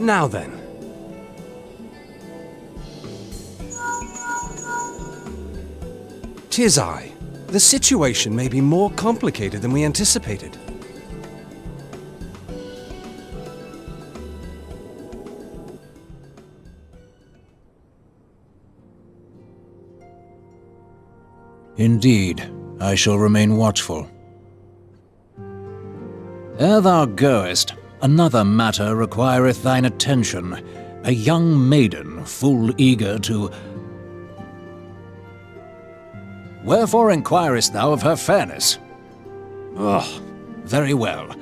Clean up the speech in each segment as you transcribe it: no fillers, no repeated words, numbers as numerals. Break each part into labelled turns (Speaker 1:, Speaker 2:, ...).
Speaker 1: Now then. Tis I. The situation may be more complicated than we anticipated.
Speaker 2: Indeed, I shall remain watchful. Ere thou goest, another matter requireth thine attention. A young maiden, full eager to... Wherefore inquirest thou of her fairness? Oh, very well.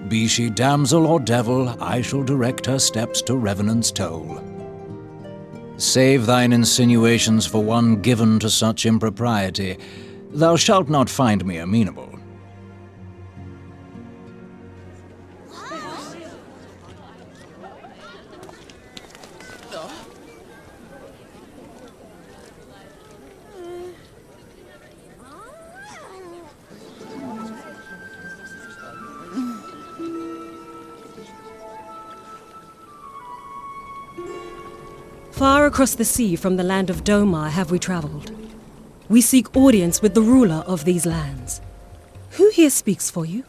Speaker 2: Be she damsel or devil, I shall direct her steps to Revenant's toll. Save thine insinuations for one given to such impropriety. Thou shalt not find me amenable.
Speaker 3: Far across the sea from the land of Domar have we travelled. We seek audience with the ruler of these lands. Who here speaks for you?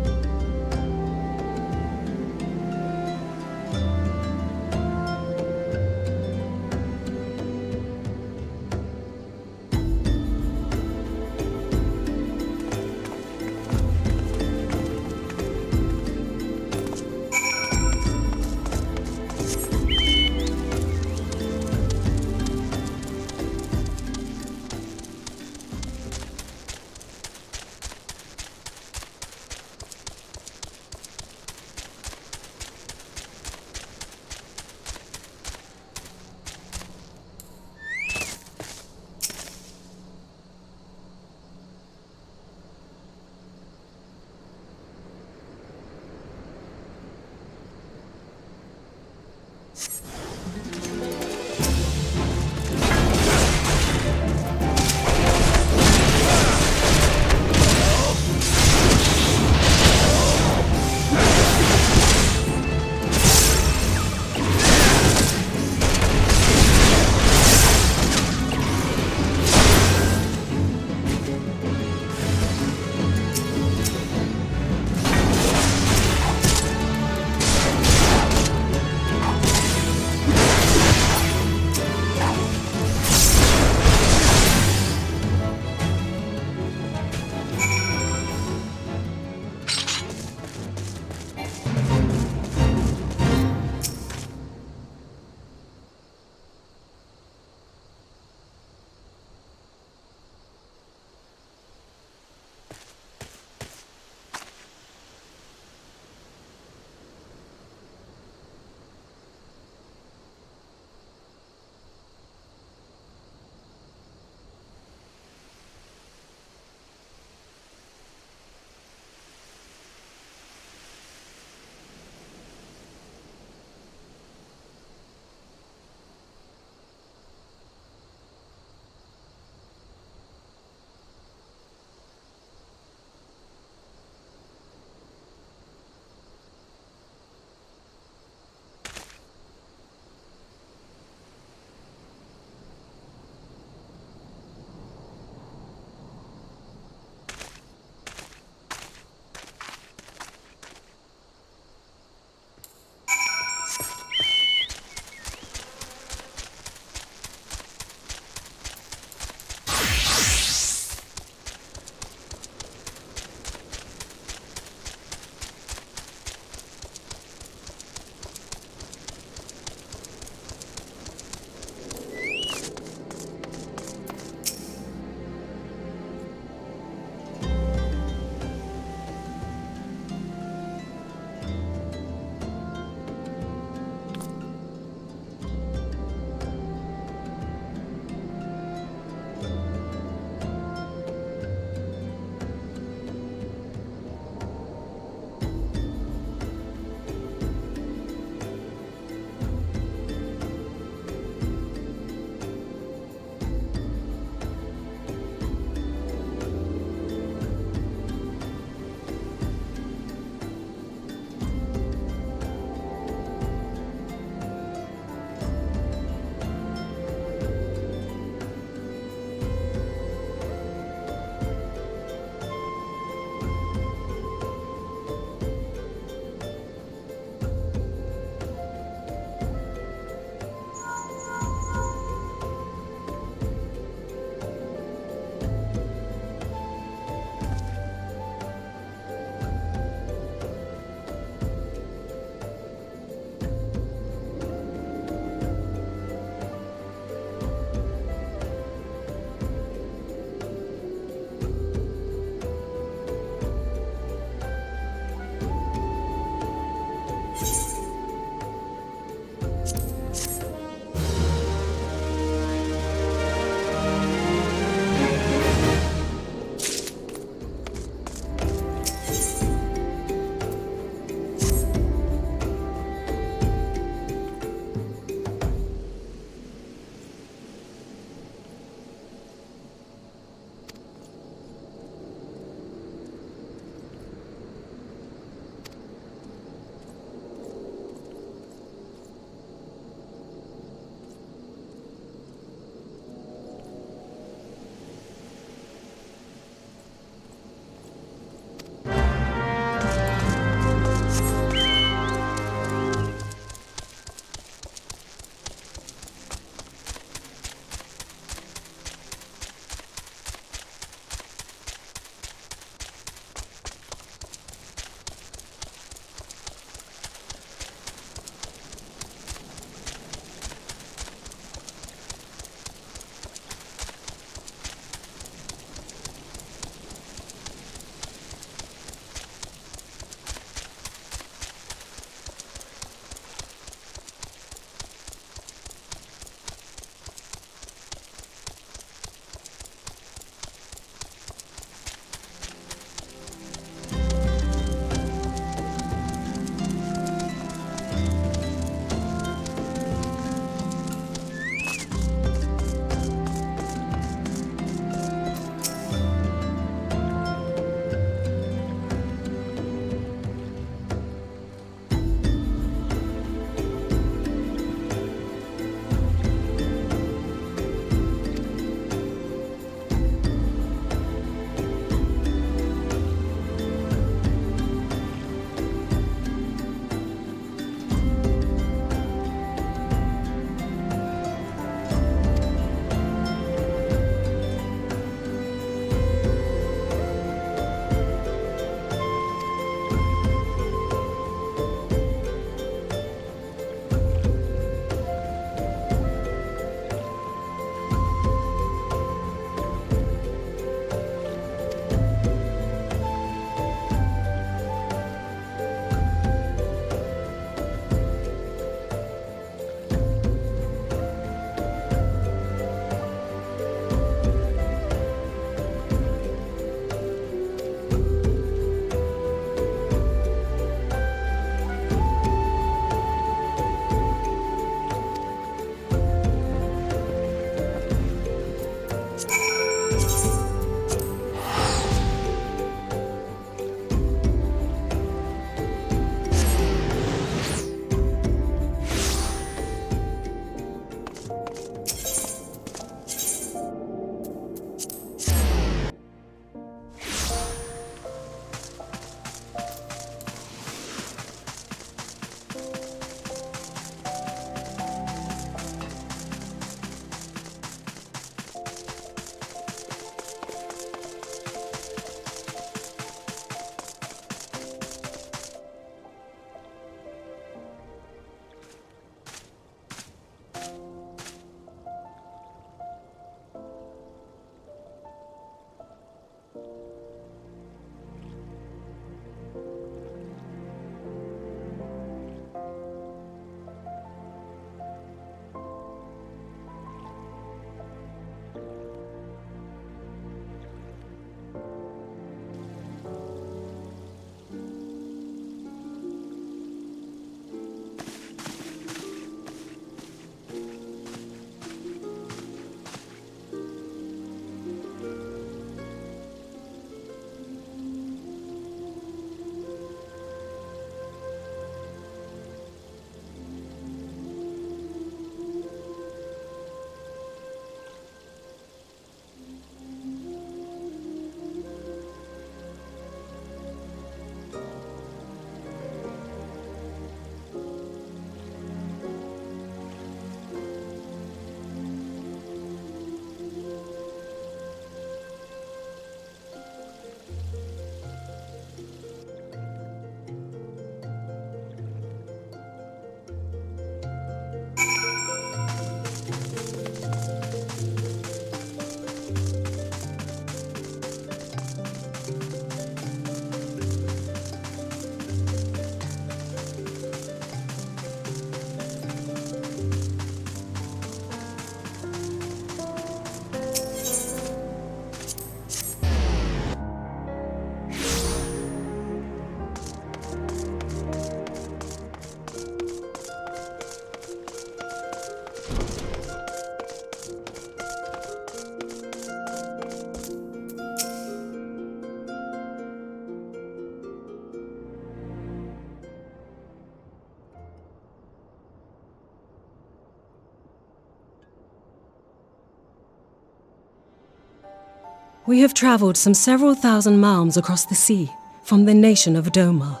Speaker 3: We have traveled some several thousand miles across the sea from the nation of Doma,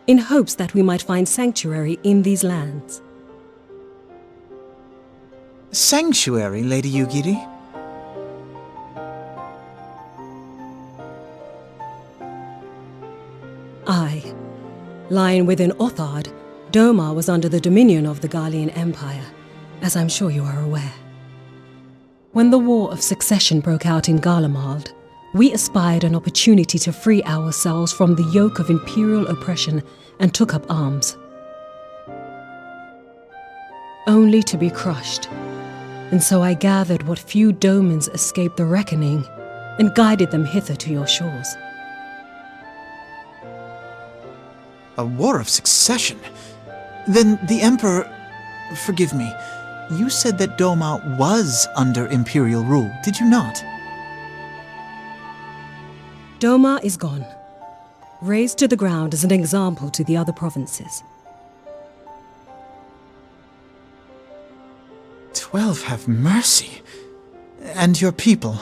Speaker 3: in hopes that we might find sanctuary in these lands.
Speaker 4: Sanctuary, Lady Yugiri?
Speaker 3: Aye. Lying within Othard, Doma was under the dominion of the Garlean Empire, as I'm sure you are aware. When the War of Succession broke out in Garlemald, we espied an opportunity to free ourselves from the yoke of imperial oppression and took up arms. Only to be crushed. And so I gathered what few Domans escaped the reckoning and guided them hither to your shores.
Speaker 4: A war of succession? Then the Emperor... Forgive me. You said that Doma was under Imperial rule, did you not?
Speaker 3: Doma is gone, razed to the ground as an example to the other provinces.
Speaker 4: 12 have mercy. And your people?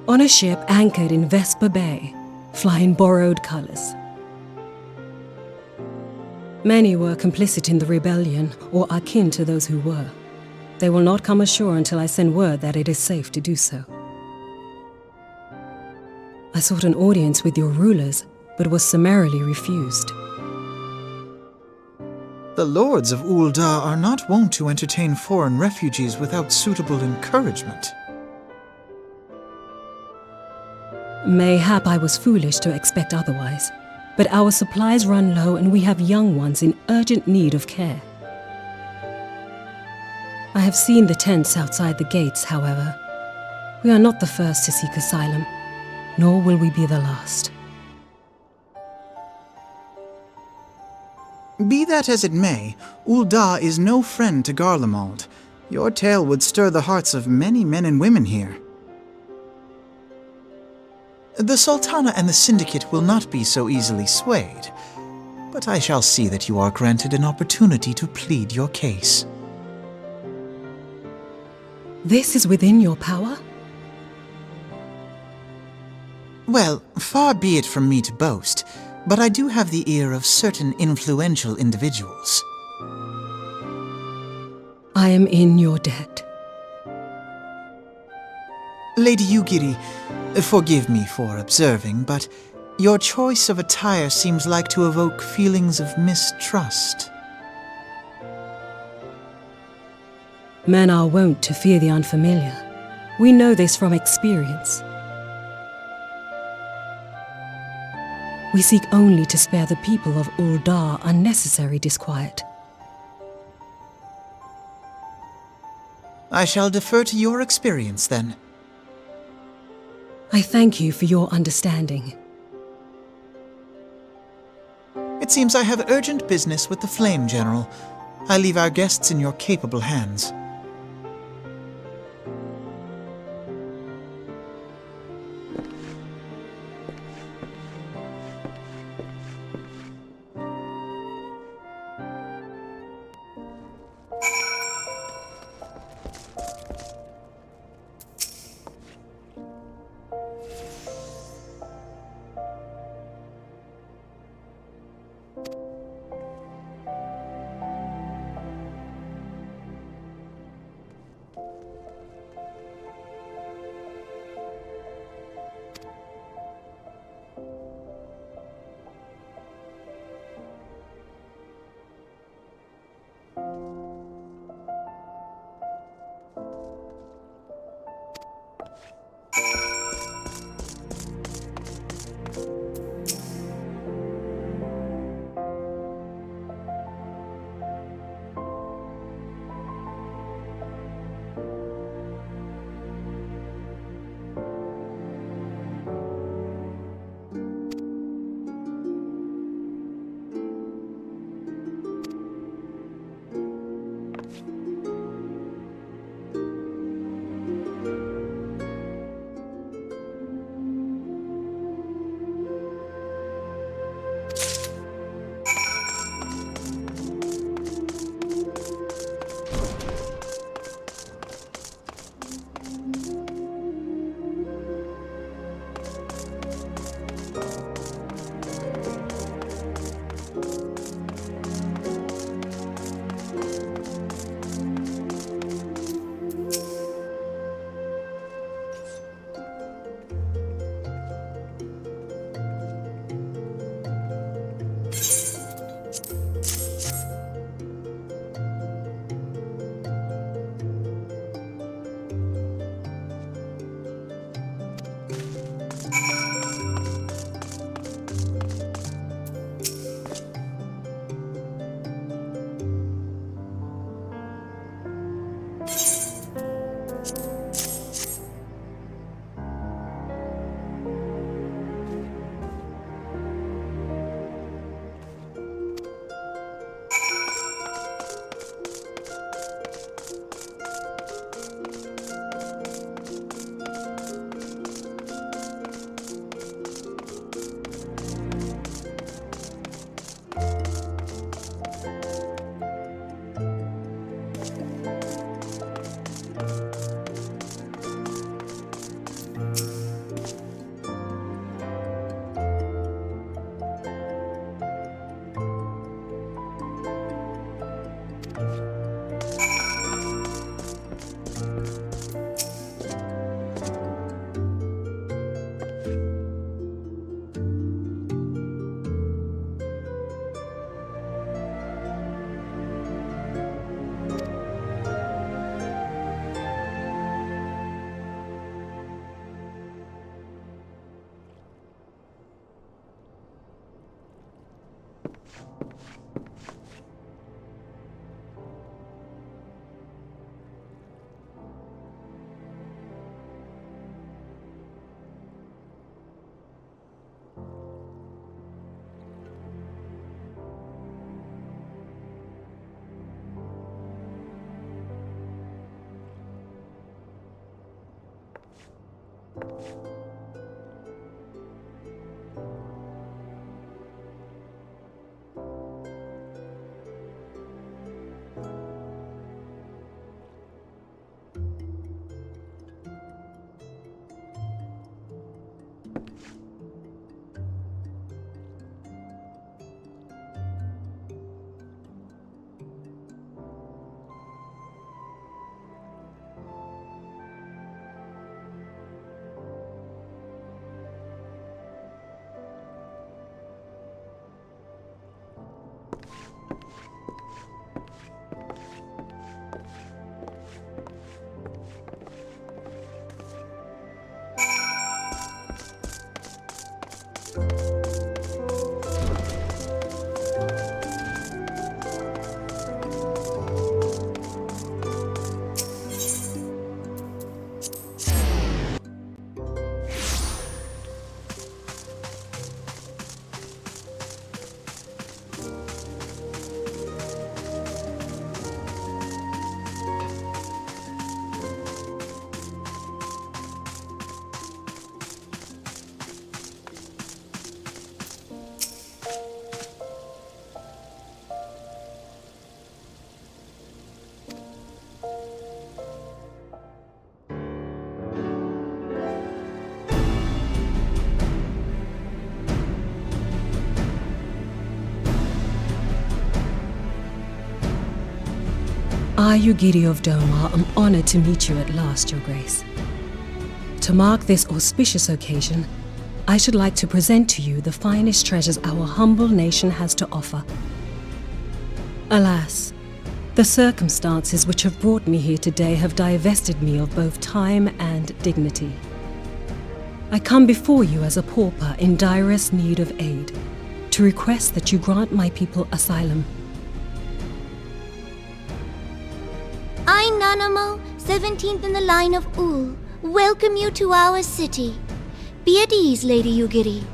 Speaker 3: On a ship anchored in Vesper Bay, flying borrowed colors. Many were complicit in the rebellion, or akin to those who were. They will not come ashore until I send word that it is safe to do so. I sought an audience with your rulers, but was summarily refused.
Speaker 4: The lords of Ul'dah are not wont to entertain foreign refugees without suitable encouragement.
Speaker 3: Mayhap I was foolish to expect otherwise, but our supplies run low and we have young ones in urgent need of care. I have seen the tents outside the gates, however. We are not the first to seek asylum, nor will we be the last.
Speaker 4: Be that as it may, Ul'dah is no friend to Garlemald. Your tale would stir the hearts of many men and women here. The Sultana and the Syndicate will not be so easily swayed, but I shall see that you are granted an opportunity to plead your case.
Speaker 3: This is within your power?
Speaker 4: Well, far be it from me to boast, but I do have the ear of certain influential individuals.
Speaker 3: I am in your debt.
Speaker 4: Lady Yugiri, forgive me for observing, but your choice of attire seems like to evoke feelings of mistrust.
Speaker 3: Men are wont to fear the unfamiliar. We know this from experience. We seek only to spare the people of Ul'dah unnecessary disquiet.
Speaker 4: I shall defer to your experience, then.
Speaker 3: I thank you for your understanding.
Speaker 4: It seems I have urgent business with the Flame General. I leave our guests in your capable hands.
Speaker 3: I, Yugiri of Doma, am honored to meet you at last, Your Grace. To mark this auspicious occasion, I should like to present to you the finest treasures our humble nation has to offer. Alas, the circumstances which have brought me here today have divested me of both time and dignity. I come before you as a pauper in direst need of aid, to request that you grant my people asylum.
Speaker 5: I, Nanamo, 17th in the line of Ul, welcome you to our city. Be at ease, Lady Yugiri.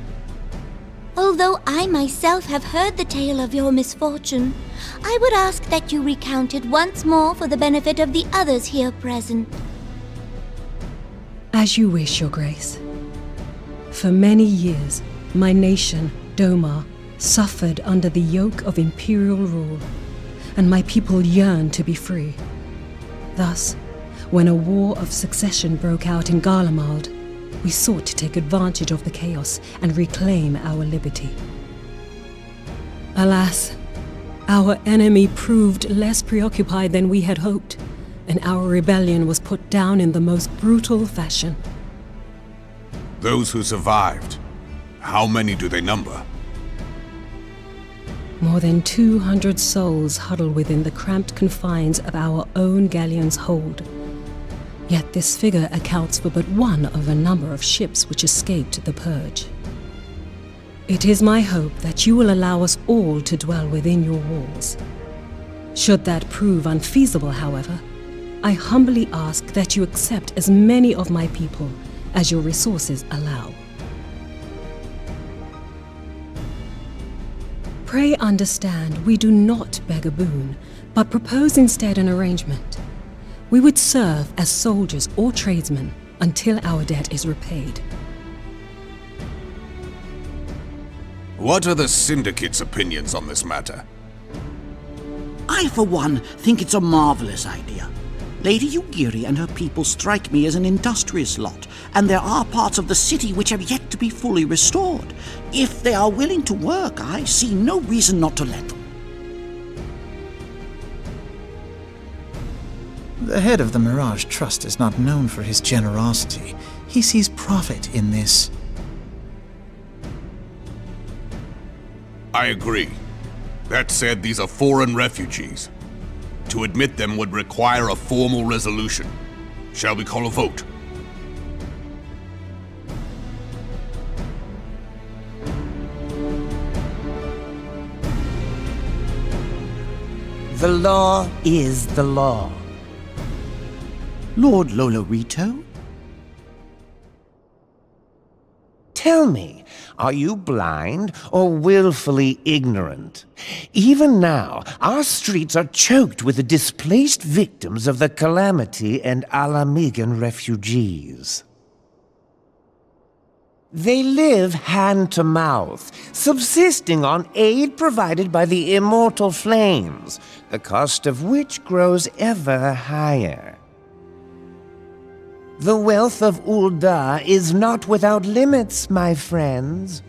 Speaker 5: Although I myself have heard the tale of your misfortune, I would ask that you recount it once more for the benefit of the others here present.
Speaker 3: As you wish, Your Grace. For many years, my nation, Doma, suffered under the yoke of imperial rule, and my people yearned to be free. Thus, when a war of succession broke out in Garlemald, we sought to take advantage of the chaos and reclaim our liberty. Alas, our enemy proved less preoccupied than we had hoped, and our rebellion was put down in the most brutal fashion.
Speaker 6: Those who survived, how many do they number?
Speaker 3: More than 200 souls huddle within the cramped confines of our own galleon's hold. Yet this figure accounts for but one of a number of ships which escaped the purge. It is my hope that you will allow us all to dwell within your walls. Should that prove unfeasible, however, I humbly ask that you accept as many of my people as your resources allow. Pray understand, we do not beg a boon, but propose instead an arrangement. We would serve as soldiers or tradesmen until our debt is repaid.
Speaker 6: What are the Syndicate's opinions on this matter?
Speaker 7: I, for one, think it's a marvelous idea. Lady Yugiri and her people strike me as an industrious lot, and there are parts of the city which have yet to be fully restored. If they are willing to work, I see no reason not to let them.
Speaker 4: The head of the Mirage Trust is not known for his generosity. He sees profit in this.
Speaker 6: I agree. That said, these are foreign refugees. To admit them would require a formal resolution. Shall we call a vote?
Speaker 8: The law is the law.
Speaker 7: Lord Lolorito?
Speaker 8: Tell me, are you blind or willfully ignorant? Even now, our streets are choked with the displaced victims of the Calamity and Alamigan refugees. They live hand to mouth, subsisting on aid provided by the immortal flames, the cost of which grows ever higher. The wealth of Ul'dah is not without limits, my friends.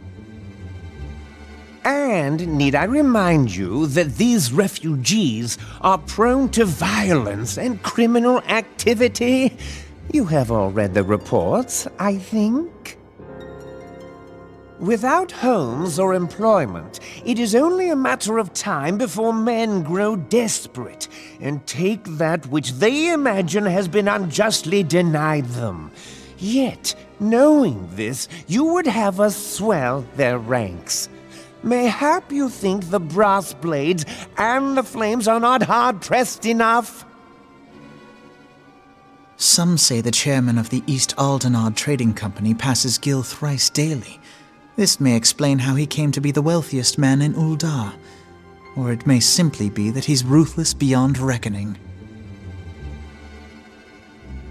Speaker 8: And need I remind you that these refugees are prone to violence and criminal activity? You have all read the reports, I think. Without homes or employment, it is only a matter of time before men grow desperate and take that which they imagine has been unjustly denied them. Yet, knowing this, you would have us swell their ranks. Mayhap you think the brass blades and the flames are not hard-pressed enough?
Speaker 4: Some say the chairman of the East Aldenard Trading Company passes Gil thrice daily. This may explain how he came to be the wealthiest man in Ul'dah. Or it may simply be that he's ruthless beyond reckoning.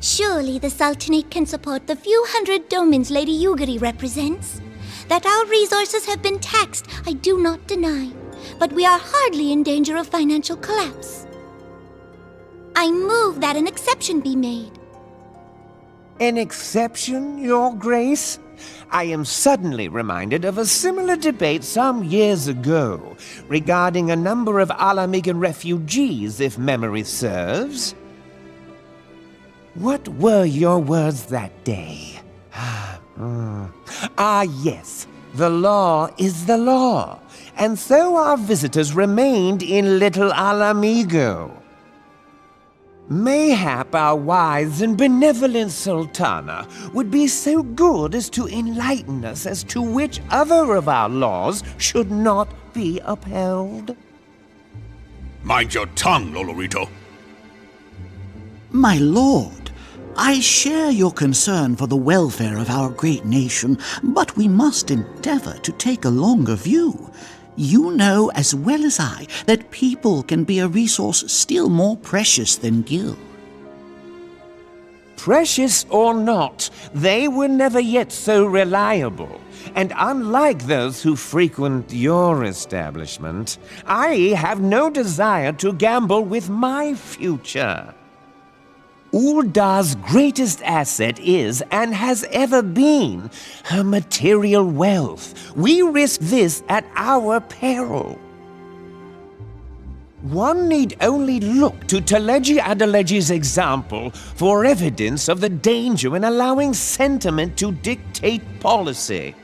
Speaker 5: Surely the Sultanate can support the few hundred domins Lady Yugiri represents. That our resources have been taxed, I do not deny. But we are hardly in danger of financial collapse. I move that an exception be made.
Speaker 8: An exception, Your Grace? I am suddenly reminded of a similar debate some years ago regarding a number of Alamigan refugees, if memory serves. What were your words that day? Yes, the law is the law, and so our visitors remained in Little Alamigo. Mayhap our wise and benevolent Sultana would be so good as to enlighten us as to which other of our laws should not be upheld.
Speaker 6: Mind your tongue, Lolorito.
Speaker 7: My lord, I share your concern for the welfare of our great nation, but we must endeavor to take a longer view. You know as well as I that people can be a resource still more precious than Gil.
Speaker 8: Precious or not, they were never yet so reliable. And unlike those who frequent your establishment, I have no desire to gamble with my future. Ul'dah's greatest asset is, and has ever been, her material wealth. We risk this at our peril. One need only look to Teleji Adeleji's example for evidence of the danger in allowing sentiment to dictate policy.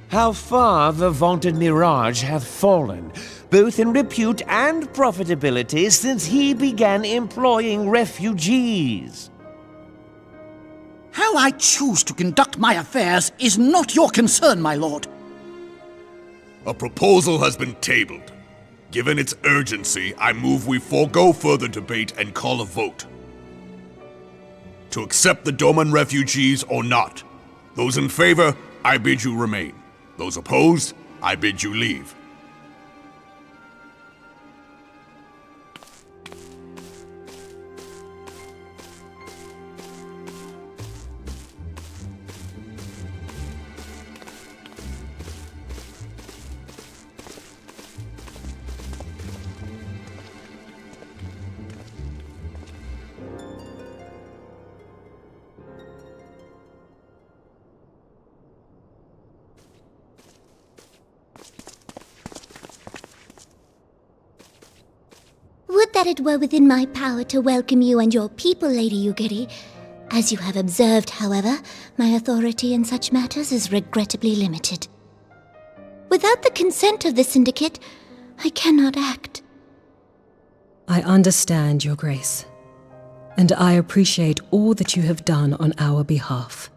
Speaker 8: How far the vaunted Mirage hath fallen, both in repute and profitability, since he began employing refugees.
Speaker 7: How I choose to conduct my affairs is not your concern, my lord.
Speaker 6: A proposal has been tabled. Given its urgency, I move we forego further debate and call a vote. To accept the Doman refugees or not. Those in favor, I bid you remain. Those opposed, I bid you leave.
Speaker 5: Would that it were within my power to welcome you and your people, Lady Yugiri. As you have observed, however, my authority in such matters is regrettably limited. Without the consent of the Syndicate, I cannot act.
Speaker 3: I understand, Your Grace, and I appreciate all that you have done on our behalf.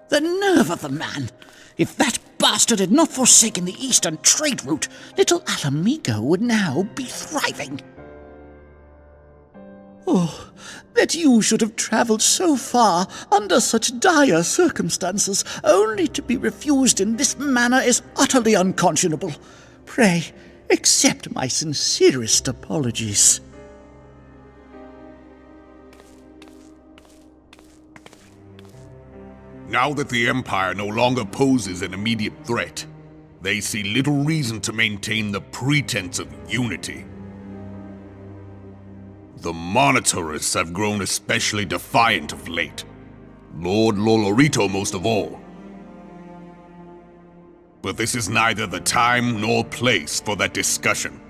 Speaker 7: The nerve of the man! If that bastard had not forsaken the eastern trade route, little Alamigo would now be thriving. Oh, that you should have traveled so far under such dire circumstances, only to be refused in this manner is utterly unconscionable. Pray, accept my sincerest apologies.
Speaker 6: Now that the Empire no longer poses an immediate threat, they see little reason to maintain the pretense of unity. The Monitorists have grown especially defiant of late, Lord Lolorito most of all. But this is neither the time nor place for that discussion.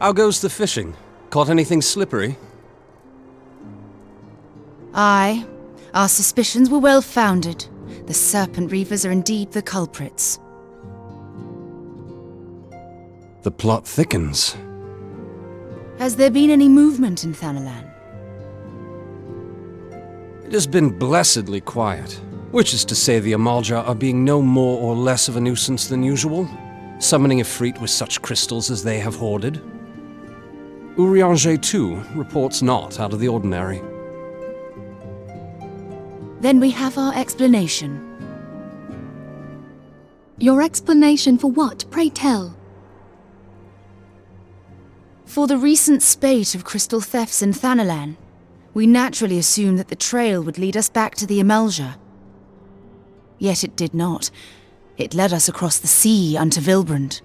Speaker 1: How goes the fishing? Caught anything slippery?
Speaker 9: Aye. Our suspicions were well founded. The Serpent Reavers are indeed the culprits.
Speaker 1: The plot thickens.
Speaker 9: Has there been any movement in Thanalan?
Speaker 1: It has been blessedly quiet, which is to say the Amalja are being no more or less of a nuisance than usual, summoning Ifrit with such crystals as they have hoarded. Urianger, too, reports not out of the ordinary.
Speaker 9: Then we have our explanation.
Speaker 10: Your explanation for what, pray tell?
Speaker 9: For the recent spate of crystal thefts in Thanalan, we naturally assumed that the trail would lead us back to the Amalja. Yet it did not. It led us across the sea unto Vilbrand.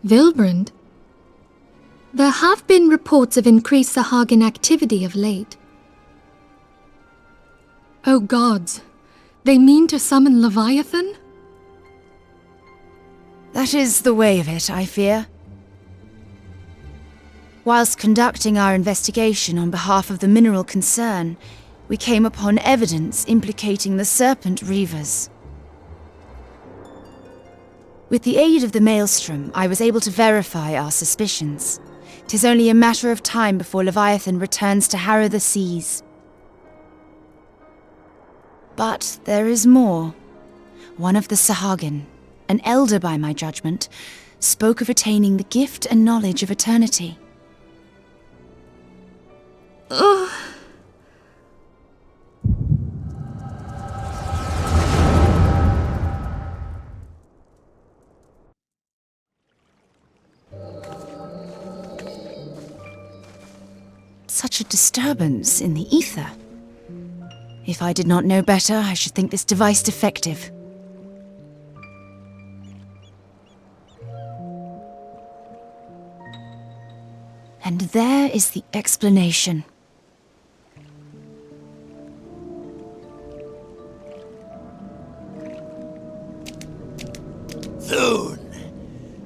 Speaker 10: Vilbrand? There have been reports of increased Sahagin activity of late. Oh gods, they mean to summon Leviathan?
Speaker 9: That is the way of it, I fear. Whilst conducting our investigation on behalf of the mineral concern, we came upon evidence implicating the Serpent Reavers. With the aid of the Maelstrom, I was able to verify our suspicions. 'Tis only a matter of time before Leviathan returns to harrow the seas. But there is more. One of the Sahagin, an elder by my judgment, spoke of attaining the gift and knowledge of eternity.
Speaker 10: Ugh.
Speaker 9: Such a disturbance in the ether. If I did not know better, I should think this device defective. And there is the explanation.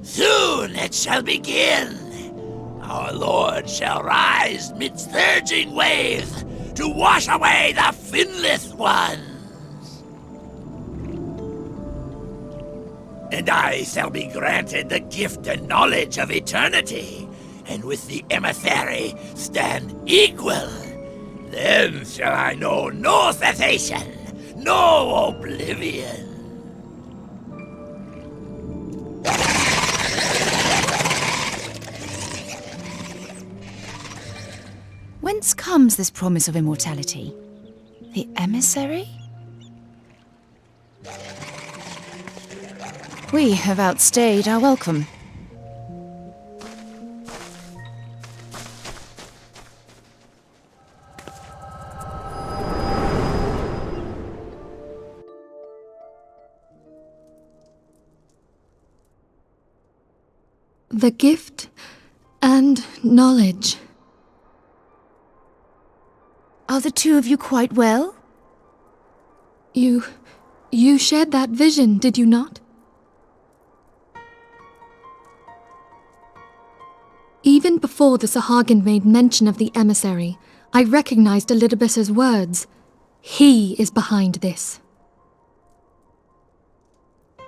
Speaker 11: Soon it shall begin. Our Lord shall rise midst surging waves to wash away the finless ones. And I shall be granted the gift and knowledge of eternity, and with the emissary stand equal. Then shall I know no cessation, no oblivion.
Speaker 9: Whence comes this promise of immortality? The emissary? We have outstayed our welcome.
Speaker 10: The gift and knowledge.
Speaker 9: Are the two of you quite well?
Speaker 10: You shared that vision, did you not? Even before the Sahagin made mention of the emissary, I recognized Elidibus's words. He is behind this.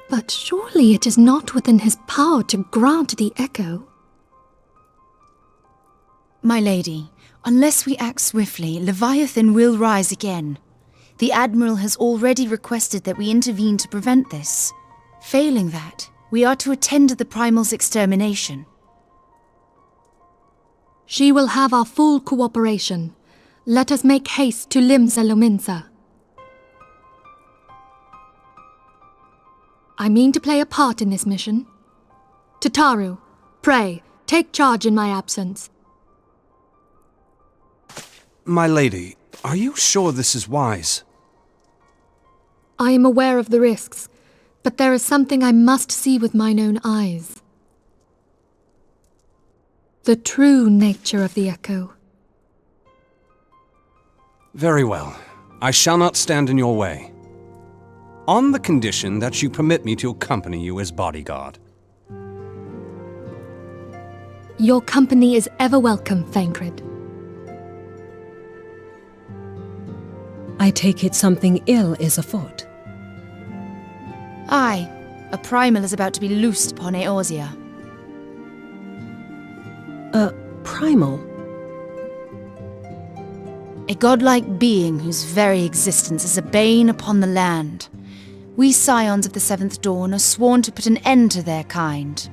Speaker 10: But surely it is not within his power to grant the echo.
Speaker 9: My lady, unless we act swiftly, Leviathan will rise again. The Admiral has already requested that we intervene to prevent this. Failing that, we are to attend to the Primal's extermination.
Speaker 10: She will have our full cooperation. Let us make haste to Limsa Lominsa. I mean to play a part in this mission. Tataru, pray, take charge in my absence.
Speaker 1: My lady, are you sure this is wise?
Speaker 10: I am aware of the risks, but there is something I must see with mine own eyes. The true nature of the echo.
Speaker 1: Very well. I shall not stand in your way. On the condition that you permit me to accompany you as bodyguard.
Speaker 10: Your company is ever welcome, Thancred.
Speaker 3: I take it something ill is afoot.
Speaker 9: Aye, a primal is about to be loosed upon Eorzea.
Speaker 3: A primal?
Speaker 9: A godlike being whose very existence is a bane upon the land. We scions of the Seventh Dawn are sworn to put an end to their kind.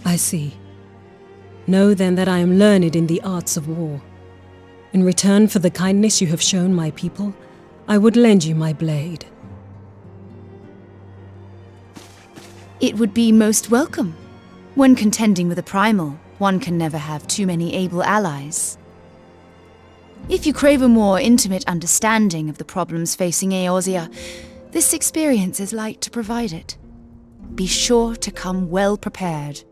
Speaker 3: I see. Know then that I am learned in the arts of war. In return for the kindness you have shown my people, I would lend you my blade.
Speaker 9: It would be most welcome. When contending with a primal, one can never have too many able allies. If you crave a more intimate understanding of the problems facing Eorzea, this experience is like to provide it. Be sure to come well prepared.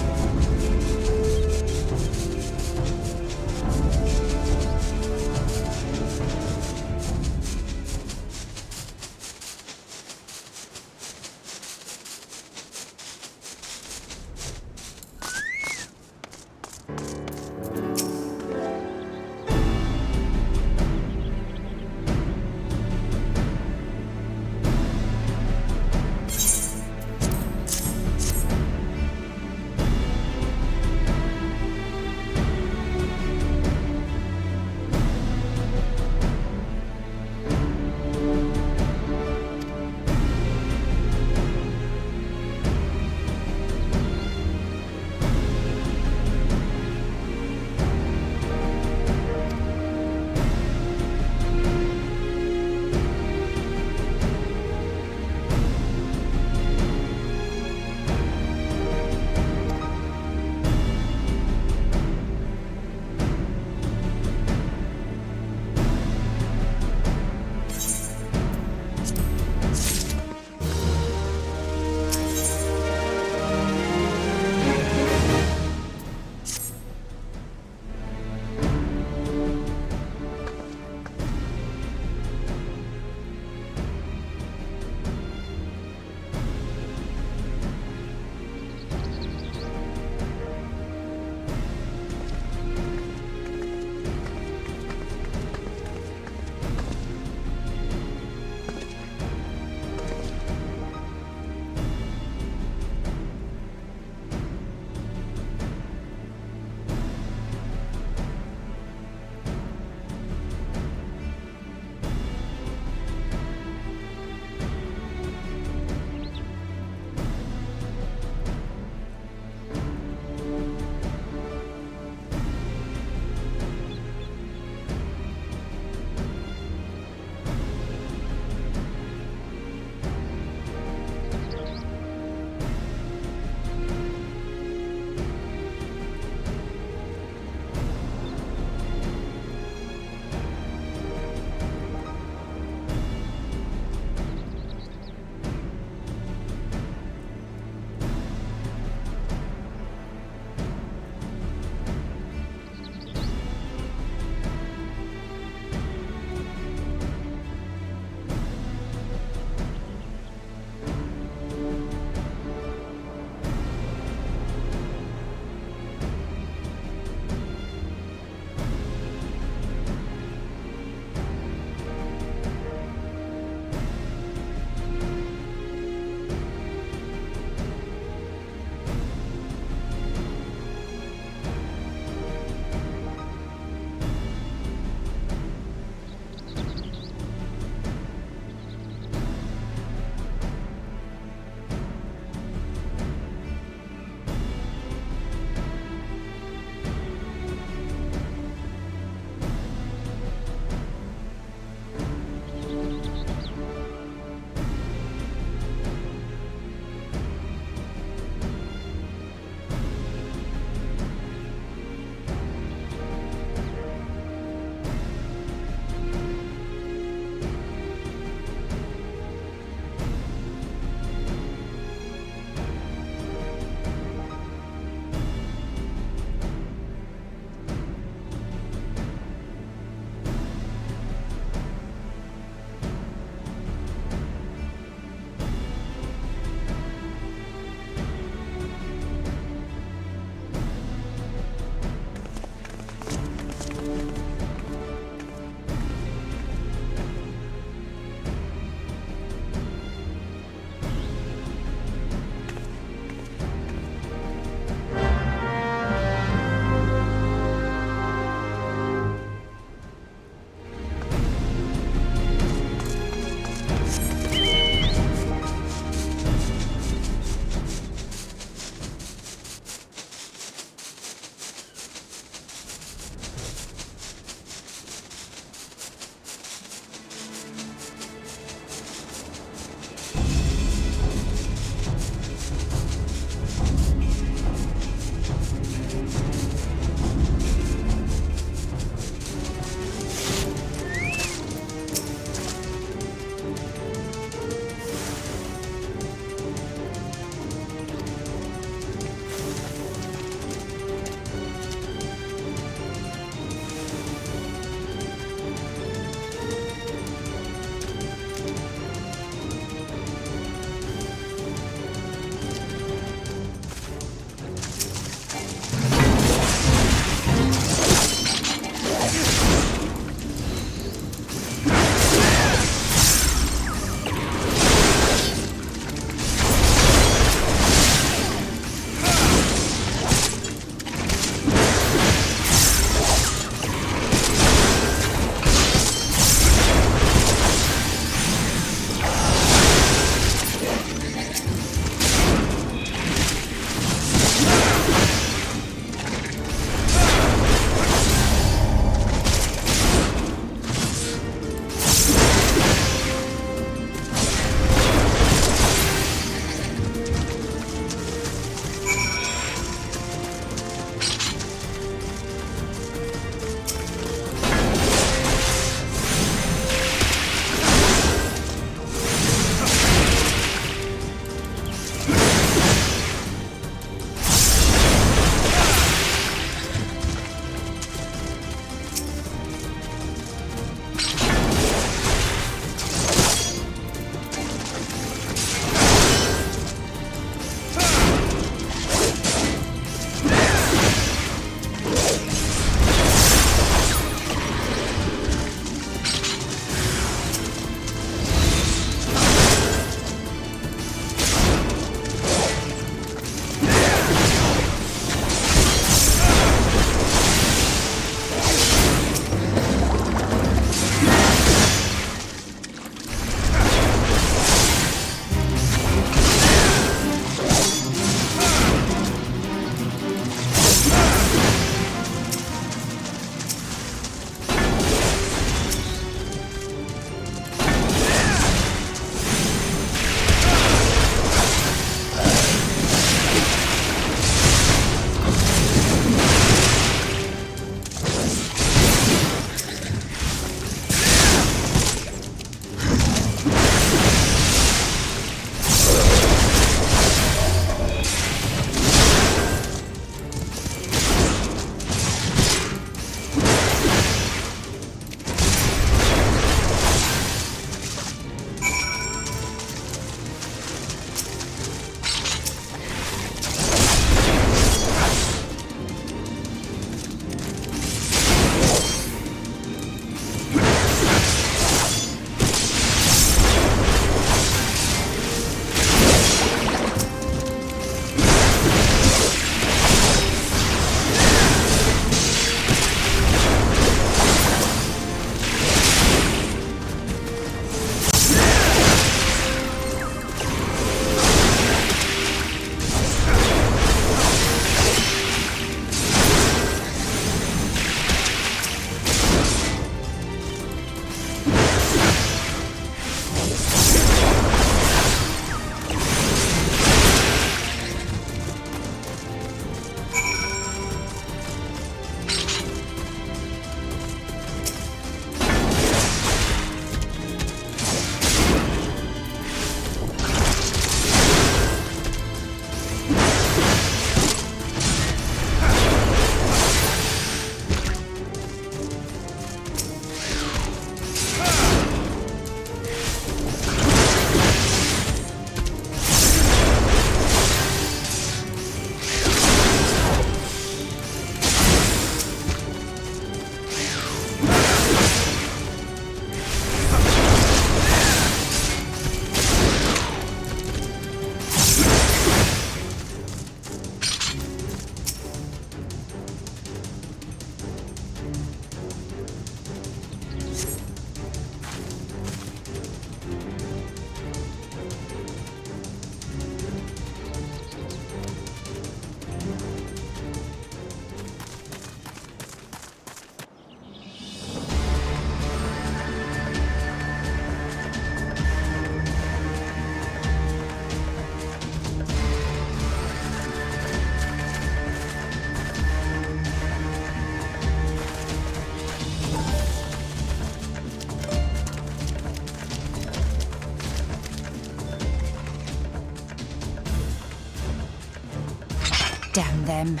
Speaker 9: Damn them.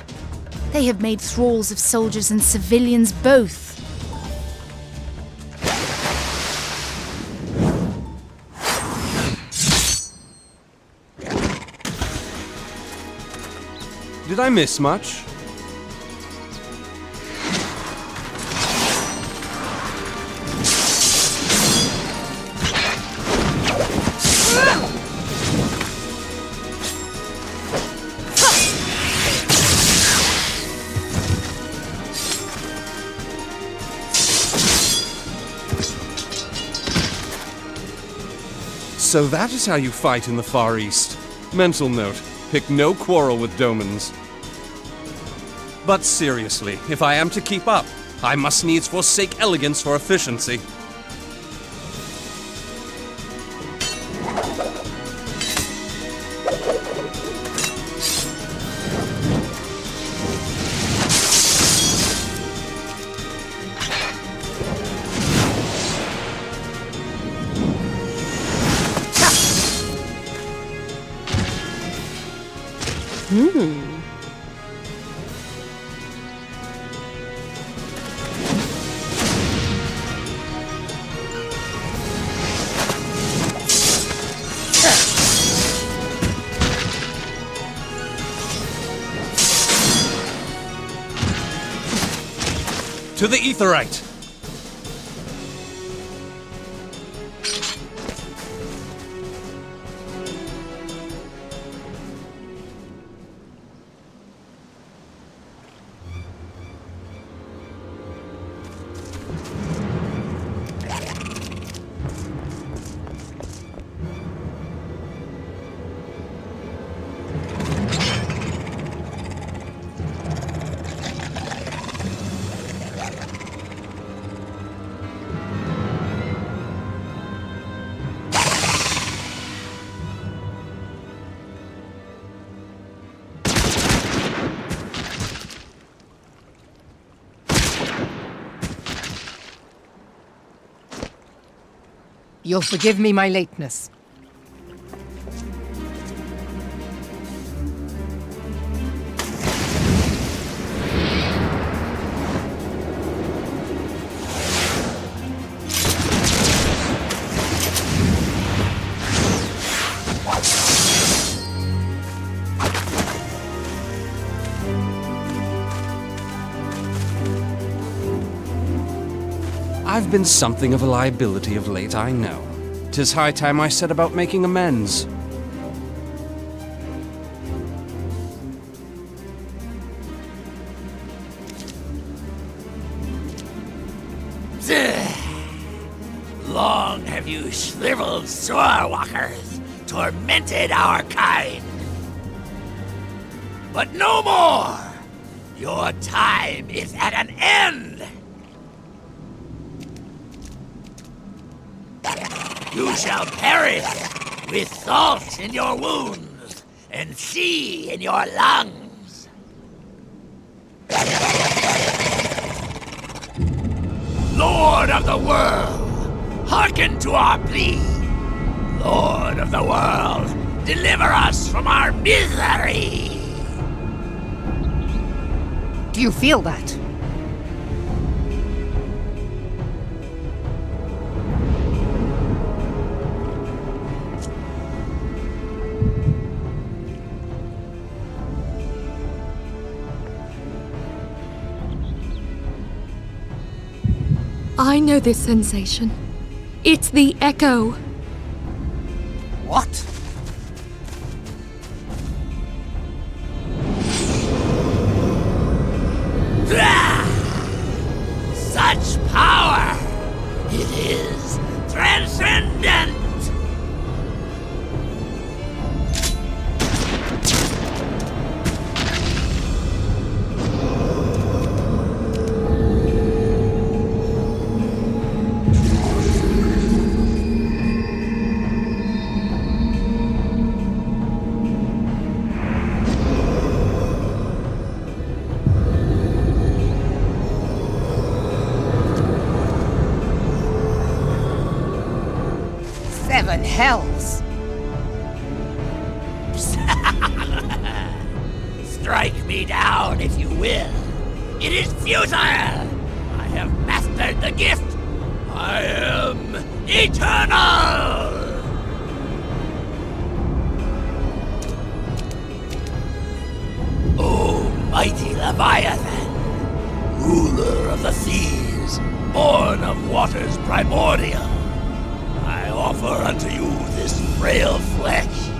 Speaker 9: They have made thralls of soldiers and civilians both.
Speaker 1: Did I miss much? So that is how you fight in the Far East. Mental note, pick no quarrel with Domans. But seriously, if I am to keep up, I must needs forsake elegance for efficiency. To the Aetheryte!
Speaker 12: You'll forgive me my lateness.
Speaker 1: I've been something of a liability of late, I know. 'Tis high time I set about making amends.
Speaker 11: Long have you shriveled swordwalkers tormented our kind. But no more! Your time is at an end! You shall perish with salt in your wounds and sea in your lungs. Lord of the world, hearken to our plea. Lord of the world, deliver us from our misery.
Speaker 12: Do you feel that?
Speaker 10: I know this sensation. It's the echo.
Speaker 12: What?
Speaker 11: Such power! It is transcendent!
Speaker 12: Seven hells!
Speaker 11: Strike me down if you will. It is futile! I have mastered the gift! I am eternal! O mighty Leviathan, ruler of the seas, born of waters primordial, I offer unto you this frail flesh,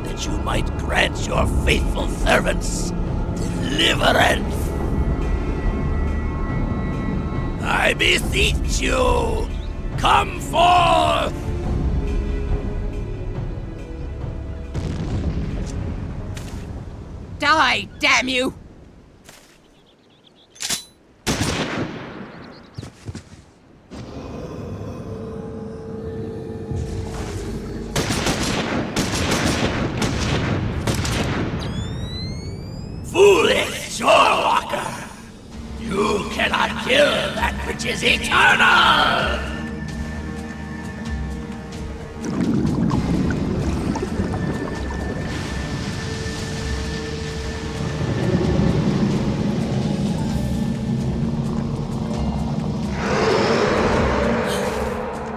Speaker 11: that you might grant your faithful servants deliverance. I beseech you, come forth!
Speaker 12: Die, damn you!
Speaker 11: Foolish shorewalker! You cannot kill that which is eternal!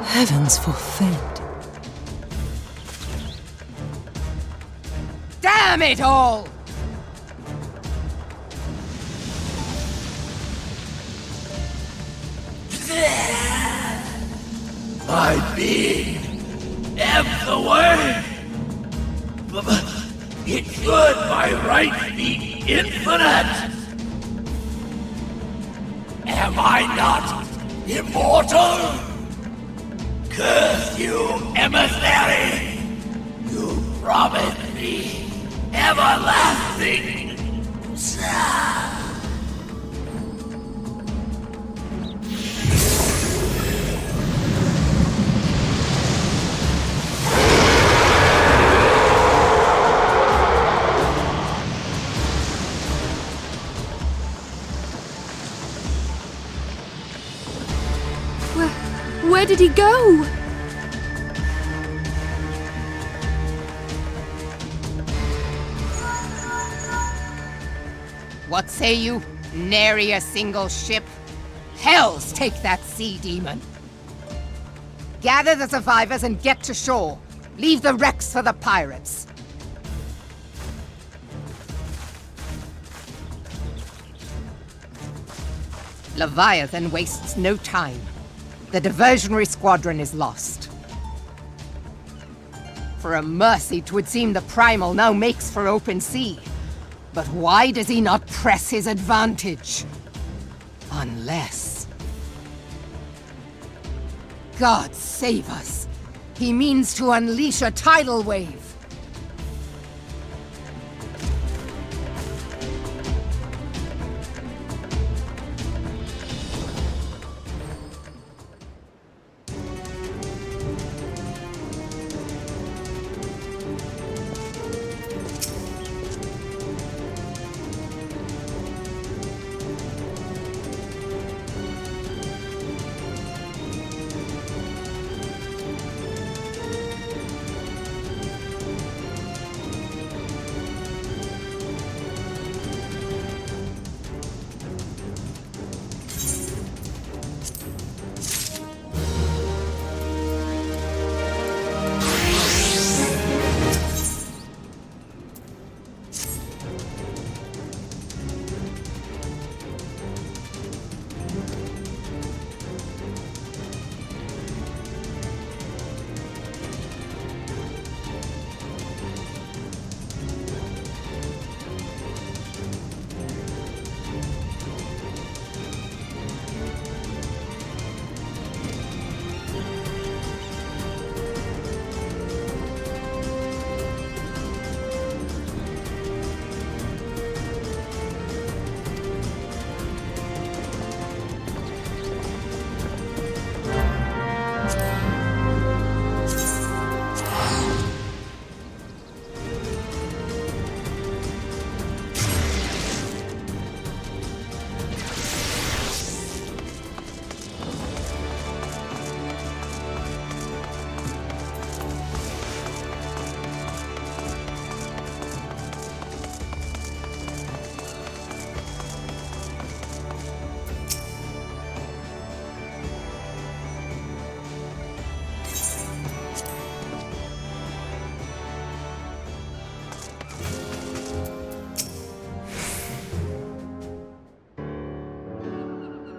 Speaker 3: Heavens forfend.
Speaker 12: Damn it all!
Speaker 11: My being ebbs away. But it should by right be infinite. Am I not immortal? Curse you, emissary! You promised me everlasting.
Speaker 10: Where did he go?
Speaker 12: What say you? Nary a single ship? Hells take that sea demon! Gather the survivors and get to shore. Leave the wrecks for the pirates. Leviathan wastes no time. The diversionary squadron is lost. For a mercy, 'twould seem the Primal now makes for open sea. But why does he not press his advantage? Unless... God save us! He means to unleash a tidal wave!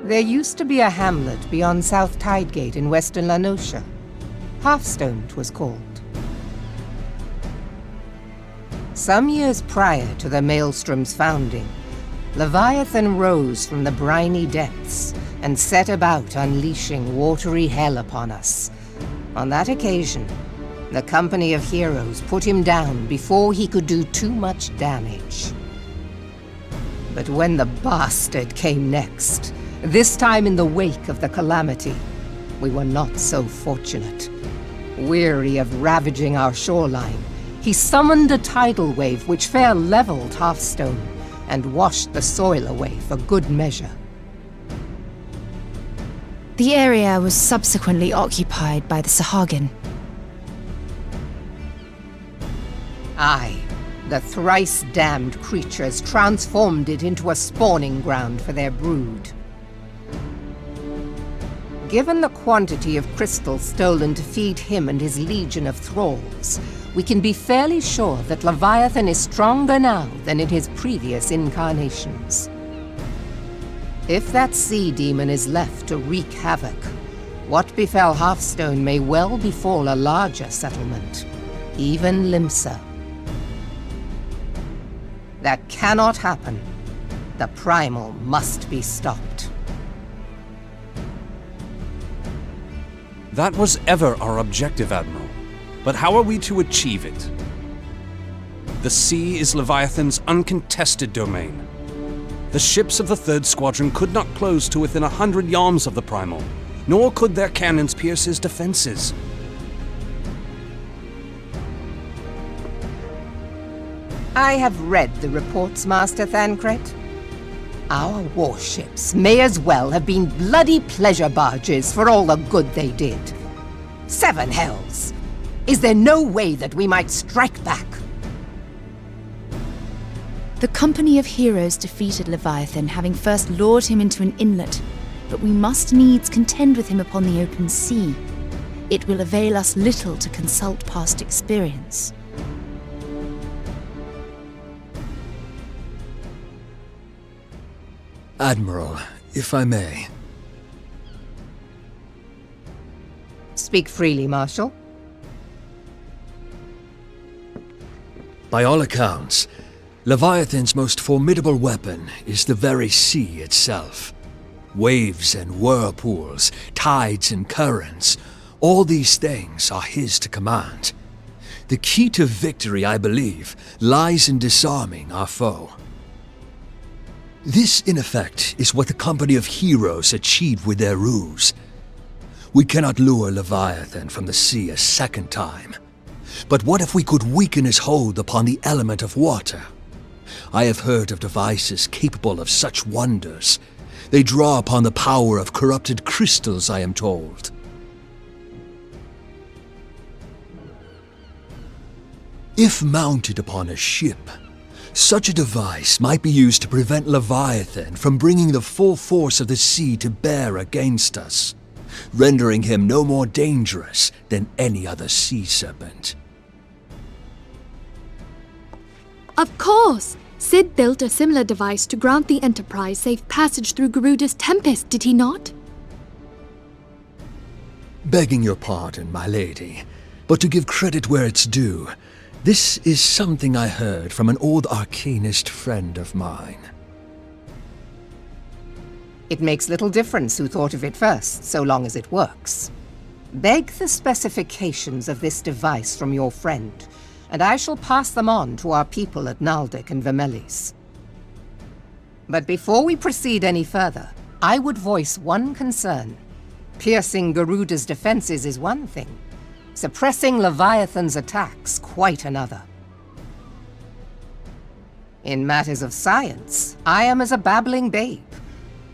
Speaker 12: There used to be a hamlet beyond South Tidegate in western Lanosha. Hearthstone 'twas called. Some years prior to the Maelstrom's founding, Leviathan rose from the briny depths and set about unleashing watery hell upon us. On that occasion, the Company of Heroes put him down before he could do too much damage. But when the bastard came next, this time in the wake of the calamity, we were not so fortunate. Weary of ravaging our shoreline, he summoned a tidal wave which fair leveled Hearthstone and washed the soil away for good measure.
Speaker 9: The area was subsequently occupied by the Sahagin.
Speaker 12: Aye, the thrice-damned creatures transformed it into a spawning ground for their brood. Given the quantity of crystal stolen to feed him and his legion of thralls, we can be fairly sure that Leviathan is stronger now than in his previous incarnations. If that sea demon is left to wreak havoc, what befell Hearthstone may well befall a larger settlement, even Limsa. That cannot happen. The Primal must be stopped.
Speaker 1: That was ever our objective, Admiral. But how are we to achieve it? The sea is Leviathan's uncontested domain. The ships of the 3rd Squadron could not close to within 100 yards of the Primal, nor could their cannons pierce his defenses.
Speaker 12: I have read the reports, Master Thancred. Our warships may as well have been bloody pleasure barges for all the good they did. 7 hells! Is there no way that we might strike back?
Speaker 9: The Company of Heroes defeated Leviathan, having first lured him into an inlet, but we must needs contend with him upon the open sea. It will avail us little to consult past experience.
Speaker 2: Admiral, if I may.
Speaker 12: Speak freely, Marshal.
Speaker 2: By all accounts, Leviathan's most formidable weapon is the very sea itself. Waves and whirlpools, tides and currents, all these things are his to command. The key to victory, I believe, lies in disarming our foe. This, in effect, is what the Company of Heroes achieved with their ruse. We cannot lure Leviathan from the sea a second time. But what if we could weaken his hold upon the element of water? I have heard of devices capable of such wonders. They draw upon the power of corrupted crystals, I am told. If mounted upon a ship, such a device might be used to prevent Leviathan from bringing the full force of the sea to bear against us, rendering him no more dangerous than any other sea serpent.
Speaker 10: Of course! Sid built a similar device to grant the Enterprise safe passage through Garuda's Tempest, did he not?
Speaker 2: Begging your pardon, my lady, but to give credit where it's due, this is something I heard from an old arcanist friend of mine.
Speaker 12: It makes little difference who thought of it first, so long as it works. Beg the specifications of this device from your friend, and I shall pass them on to our people at Naldic and Vermelis. But before we proceed any further, I would voice one concern. Piercing Garuda's defenses is one thing. Suppressing Leviathan's attacks, quite another. In matters of science, I am as a babbling babe,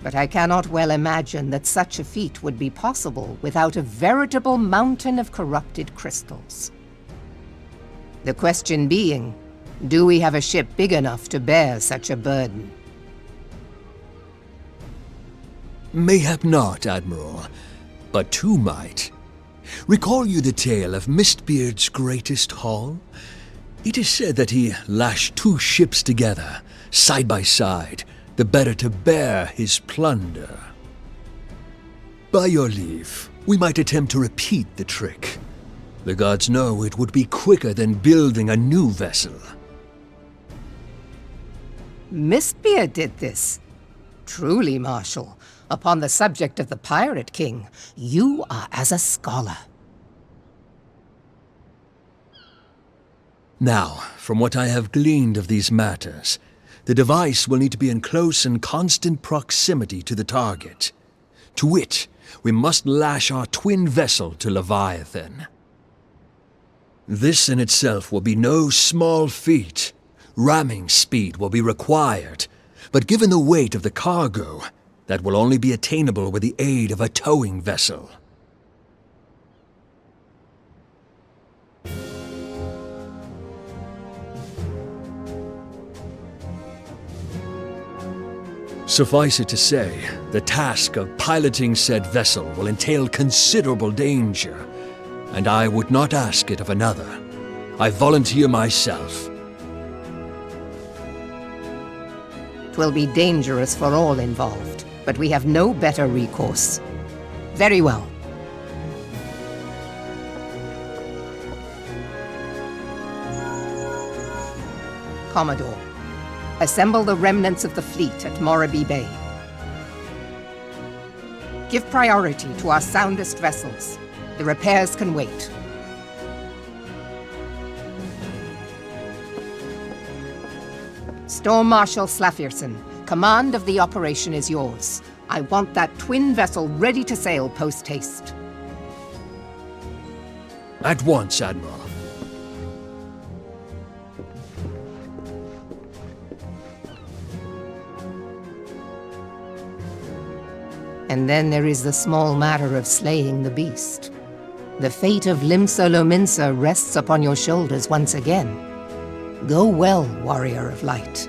Speaker 12: but I cannot well imagine that such a feat would be possible without a veritable mountain of corrupted crystals. The question being, do we have a ship big enough to bear such a burden?
Speaker 2: Mayhap not, Admiral, but 2 might. Recall you the tale of Mistbeard's greatest haul? It is said that he lashed 2 ships together, side by side, the better to bear his plunder.
Speaker 13: By your leave, we might attempt to repeat the trick. The gods know it would be quicker than building a new vessel.
Speaker 12: Mistbeard did this. Truly, Marshal, upon the subject of the Pirate King, you are as a scholar.
Speaker 13: Now, from what I have gleaned of these matters, the device will need to be in close and constant proximity to the target. To wit, we must lash our twin vessel to Leviathan. This in itself will be no small feat. Ramming speed will be required, but given the weight of the cargo, that will only be attainable with the aid of a towing vessel. Suffice it to say, the task of piloting said vessel will entail considerable danger, and I would not ask it of another. I volunteer myself.
Speaker 12: 'Twill be dangerous for all involved, but we have no better recourse. Very well. Commodore, assemble the remnants of the fleet at Morabee Bay. Give priority to our soundest vessels. The repairs can wait. Storm Marshal Slafierson, command of the operation is yours. I want that twin vessel ready to sail post-haste.
Speaker 13: At once, Admiral.
Speaker 12: And then there is the small matter of slaying the beast. The fate of Limsa Lominsa rests upon your shoulders once again. Go well, Warrior of Light.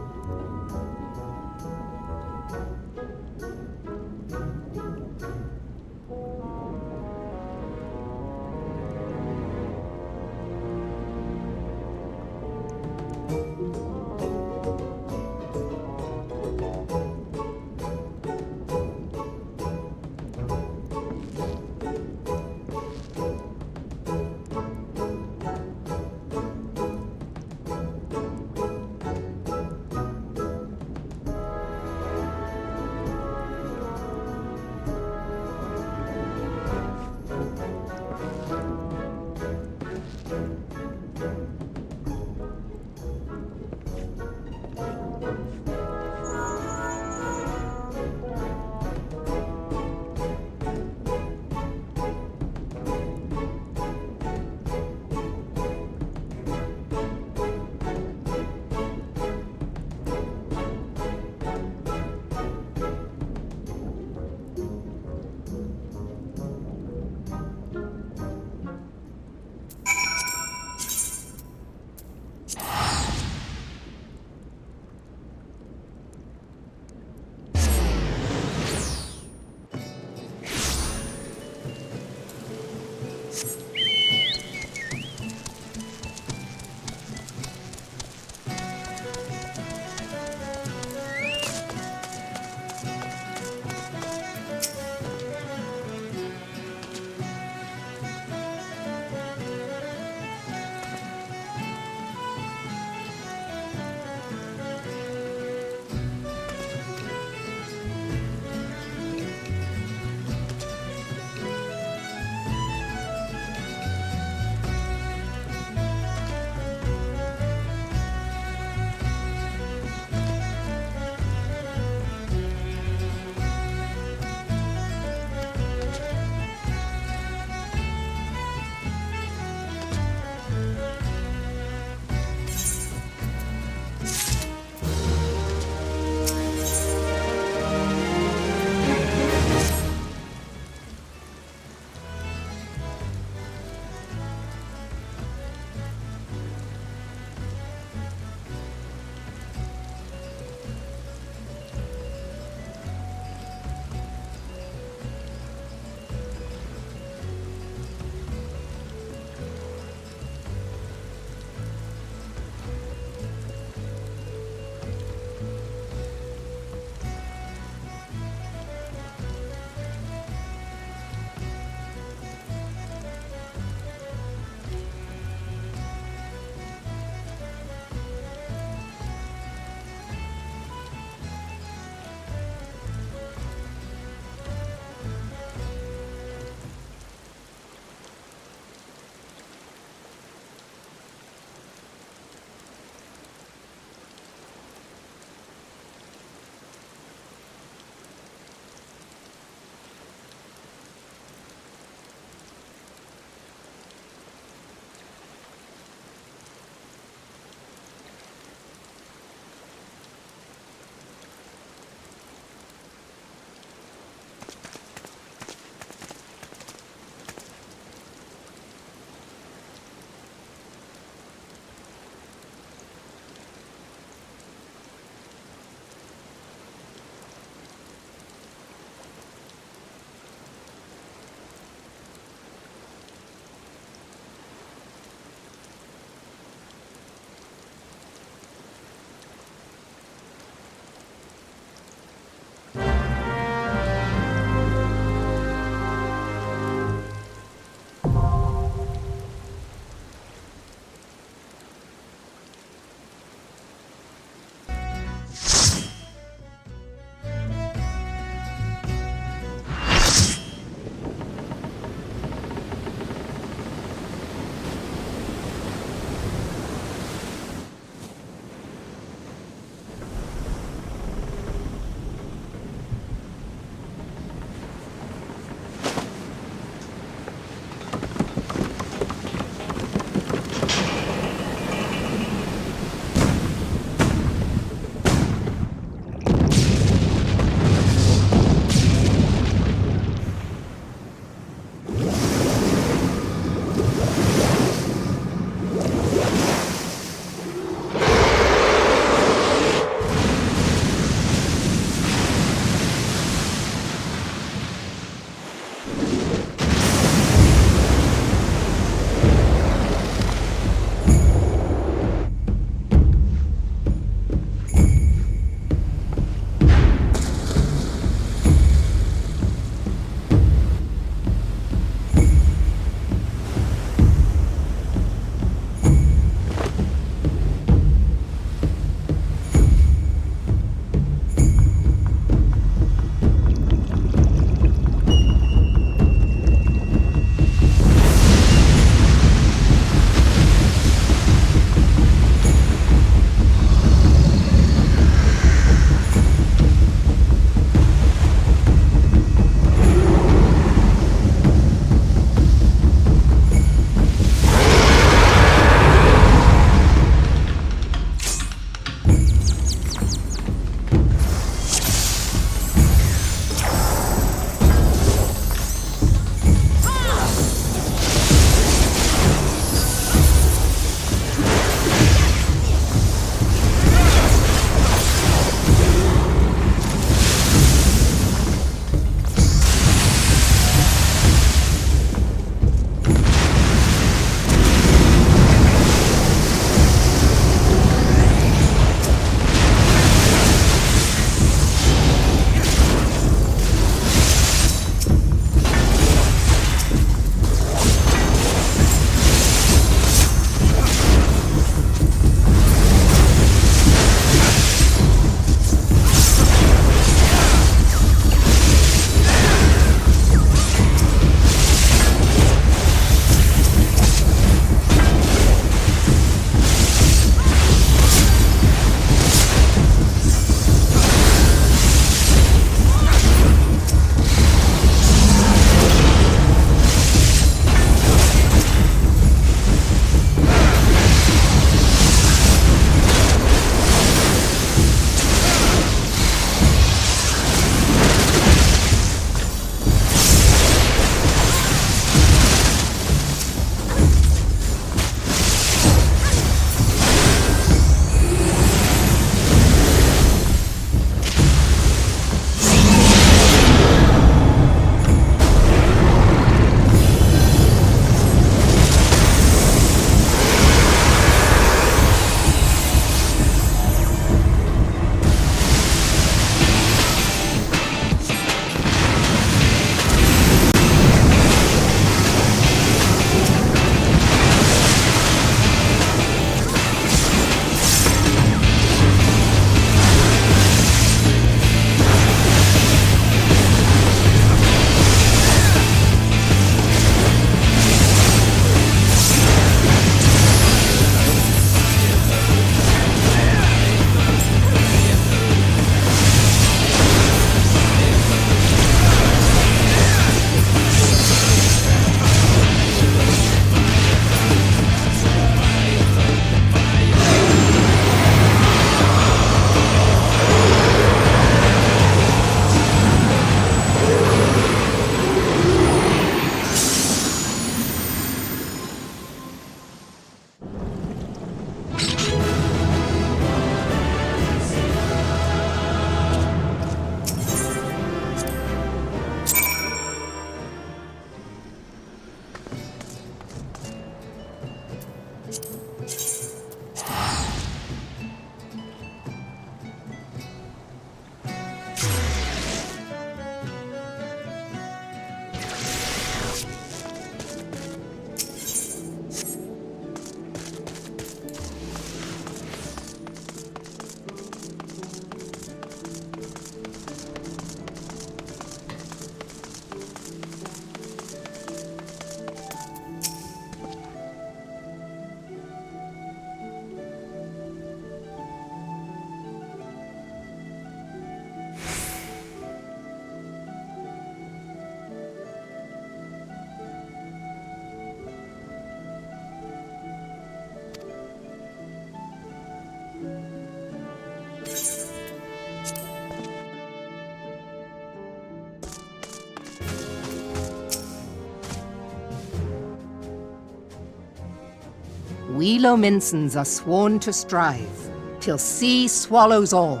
Speaker 12: we Lominsons are sworn to strive, till sea swallows all,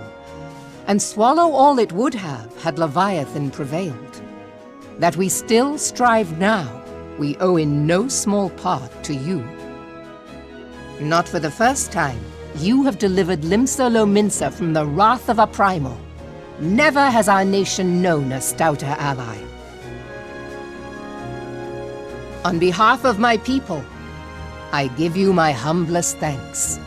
Speaker 12: and swallow all it would have had Leviathan prevailed. That we still strive now, we owe in no small part to you. Not for the first time, you have delivered Limsa Lominsa from the wrath of a primal. Never has our nation known a stouter ally. On behalf of my people, I give you my humblest thanks.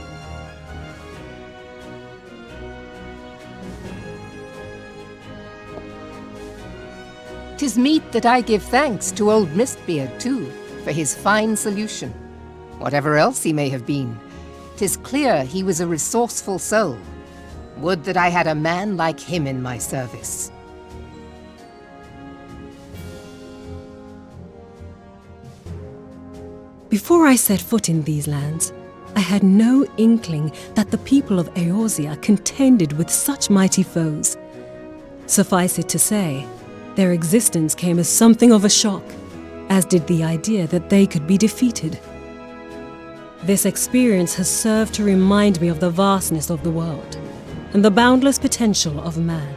Speaker 12: 'Tis meet that I give thanks to old Mistbeard, too, for his fine solution. Whatever else he may have been, 'tis clear he was a resourceful soul. Would that I had a man like him in my service.
Speaker 3: Before I set foot in these lands, I had no inkling that the people of Eorzea contended with such mighty foes. Suffice it to say, their existence came as something of a shock, as did the idea that they could be defeated. This experience has served to remind me of the vastness of the world and the boundless potential of man.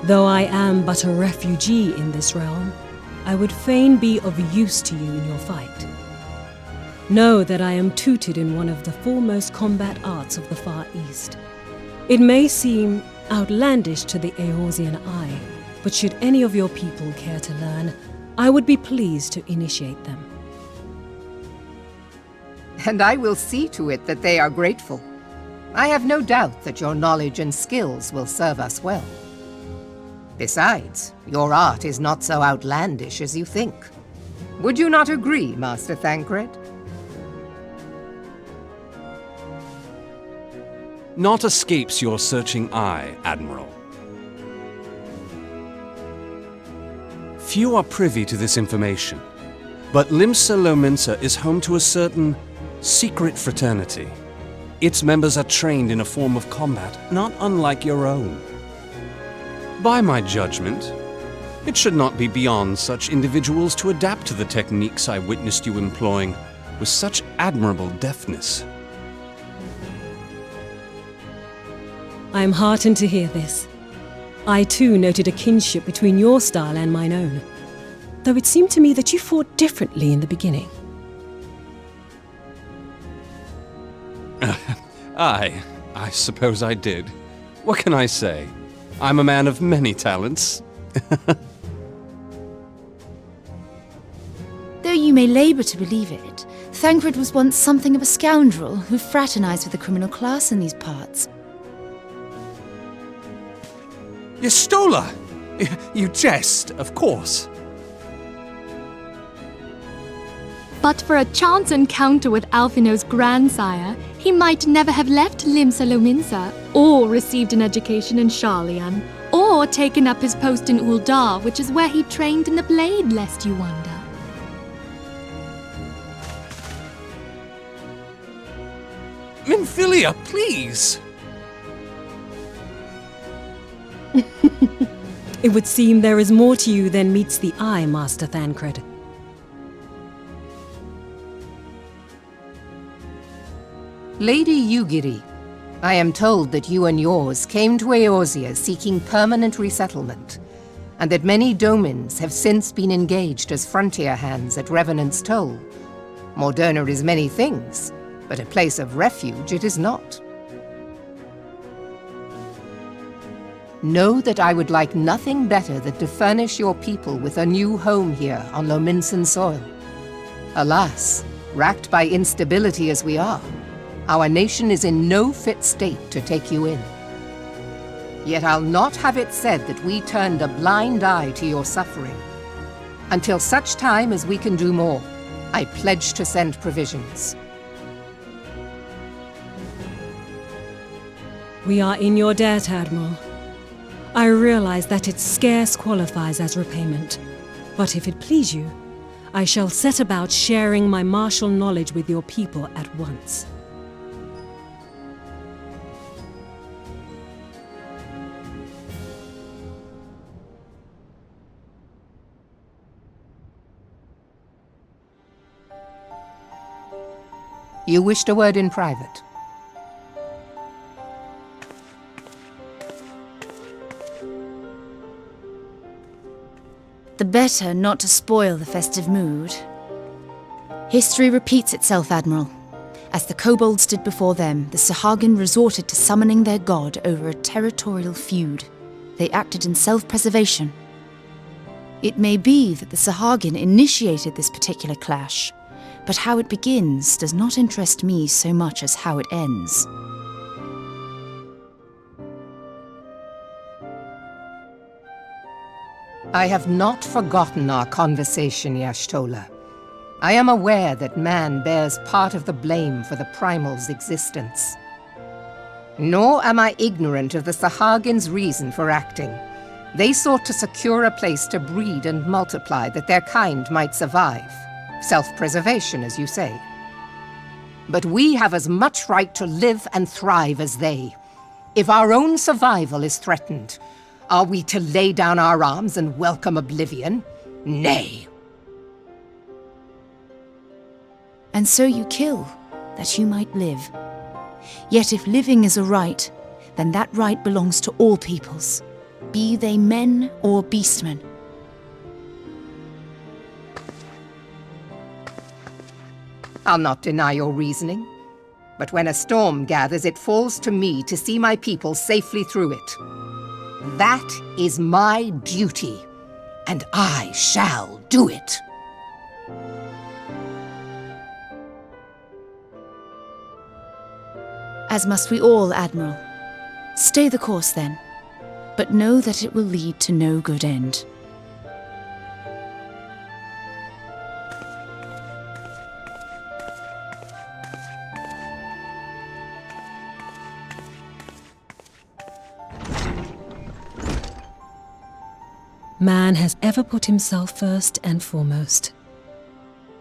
Speaker 3: Though I am but a refugee in this realm, I would fain be of use to you in your fight. Know that I am tutored in one of the foremost combat arts of the Far East. It may seem outlandish to the Eorzean eye, but should any of your people care to learn, I would be pleased to initiate them.
Speaker 12: And I will see to it that they are grateful. I have no doubt that your knowledge and skills will serve us well. Besides, your art is not so outlandish as you think. Would you not agree, Master Thancred?
Speaker 1: Naught escapes your searching eye, Admiral. Few are privy to this information, but Limsa Lominsa is home to a certain secret fraternity. Its members are trained in a form of combat not unlike your own. By my judgment, it should not be beyond such individuals to adapt to the techniques I witnessed you employing with such admirable deftness.
Speaker 3: I am heartened to hear this. I too noted a kinship between your style and mine own, though it seemed to me that you fought differently in the beginning.
Speaker 1: I suppose I did. What can I say? I'm a man of many talents.
Speaker 9: Though you may labour to believe it, Thancred was once something of a scoundrel who fraternized with the criminal class in these parts.
Speaker 1: Yestola! You jest, of course.
Speaker 10: But for a chance encounter with Alphino's grandsire, he might never have left Limsa Lominsa, or received an education in Sharlayan, or taken up his post in Uldar, which is where he trained in the blade, lest you wonder.
Speaker 1: Minfilia, please!
Speaker 3: It would seem there is more to you than meets the eye, Master Thancred.
Speaker 12: Lady Yugiri, I am told that you and yours came to Eorzea seeking permanent resettlement, and that many domins have since been engaged as frontier hands at Revenant's Toll. Moderna is many things, but a place of refuge it is not. Know that I would like nothing better than to furnish your people with a new home here on Lominsan soil. Alas, racked by instability as we are, our nation is in no fit state to take you in. Yet I'll not have it said that we turned a blind eye to your suffering. Until such time as we can do more, I pledge to send provisions.
Speaker 3: We are in your debt, Admiral. I realize that it scarce qualifies as repayment, but if it please you, I shall set about sharing my martial knowledge with your people at once.
Speaker 12: You wished a word in private.
Speaker 9: The better not to spoil the festive mood. History repeats itself, Admiral. As the kobolds did before them, the Sahagin resorted to summoning their god over a territorial feud. They acted in self-preservation. It may be that the Sahagin initiated this particular clash, but how it begins does not interest me so much as how it ends.
Speaker 12: I have not forgotten our conversation, Y'ashtola. I am aware that man bears part of the blame for the Primal's existence. Nor am I ignorant of the Sahagin's reason for acting. They sought to secure a place to breed and multiply that their kind might survive. Self-preservation, as you say. But we have as much right to live and thrive as they. If our own survival is threatened, are we to lay down our arms and welcome oblivion? Nay.
Speaker 9: And so you kill, that you might live. Yet if living is a right, then that right belongs to all peoples, be they men or beastmen.
Speaker 12: I'll not deny your reasoning, but when a storm gathers, it falls to me to see my people safely through it. That is my duty, and I shall do it.
Speaker 9: As must we all, Admiral. Stay the course, then, but know that it will lead to no good end.
Speaker 3: Man has ever put himself first and foremost.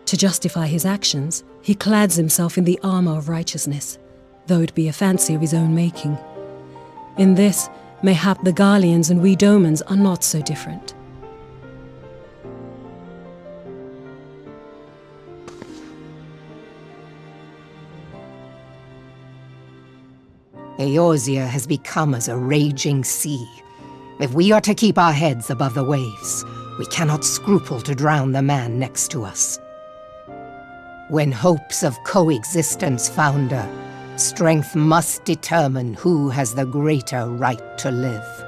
Speaker 3: To justify his actions, he clads himself in the armor of righteousness, though it be a fancy of his own making. In this, mayhap the Garleans and we Domans are not so different.
Speaker 12: Eorzea has become as a raging sea. If we are to keep our heads above the waves, we cannot scruple to drown the man next to us. When hopes of coexistence founder, strength must determine who has the greater right to live.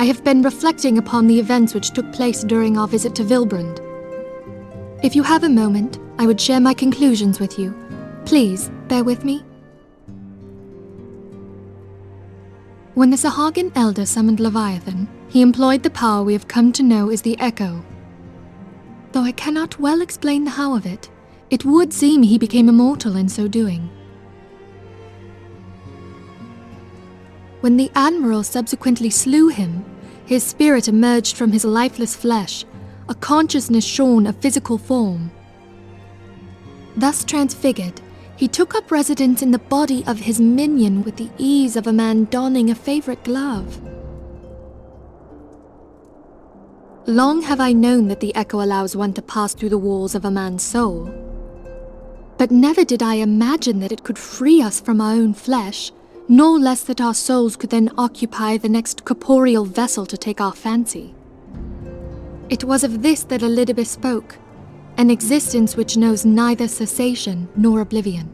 Speaker 10: I have been reflecting upon the events which took place during our visit to Vilbrand. If you have a moment, I would share my conclusions with you. Please, bear with me. When the Sahagin Elder summoned Leviathan, he employed the power we have come to know as the Echo. Though I cannot well explain the how of it, it would seem he became immortal in so doing. When the Admiral subsequently slew him, his spirit emerged from his lifeless flesh, a consciousness shorn of physical form. Thus transfigured, he took up residence in the body of his minion with the ease of a man donning a favorite glove. Long have I known that the Echo allows one to pass through the walls of a man's soul. But never did I imagine that it could free us from our own flesh, nor less that our souls could then occupy the next corporeal vessel to take our fancy. It was of this that Elidibus spoke, an existence which knows neither cessation nor oblivion.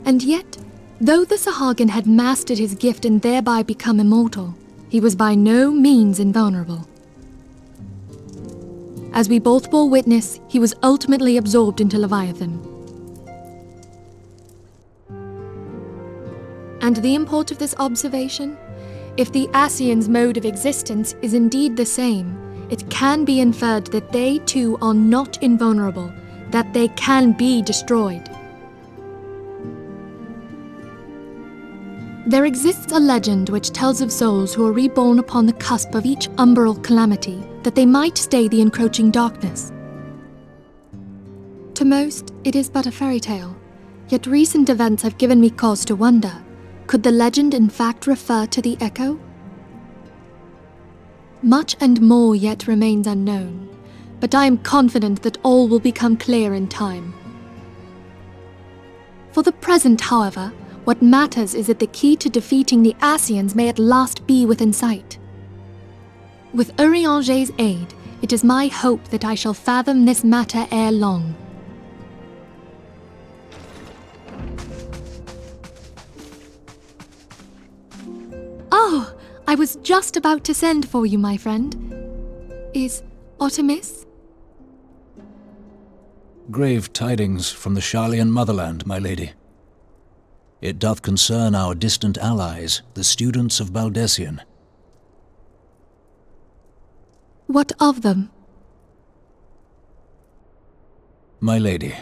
Speaker 10: And yet, though the Sahagin had mastered his gift and thereby become immortal, he was by no means invulnerable. As we both bore witness, he was ultimately absorbed into Leviathan. And the import of this observation? If the Ascians' mode of existence is indeed the same, it can be inferred that they too are not invulnerable, that they can be destroyed. There exists a legend which tells of souls who are reborn upon the cusp of each umbral calamity, that they might stay the encroaching darkness. To most, it is but a fairy tale, yet recent events have given me cause to wonder, could the legend in fact refer to the Echo? Much and more yet remains unknown, but I am confident that all will become clear in time. For the present, however, what matters is that the key to defeating the Ascians may at last be within sight. With Urianger's aid, it is my hope that I shall fathom this matter ere long. Oh, I was just about to send for you, my friend. Is aught amiss?
Speaker 2: Grave tidings from the Sharlayan motherland, my lady. It doth concern our distant allies, the students of Baldessian.
Speaker 10: What of them?
Speaker 2: My lady,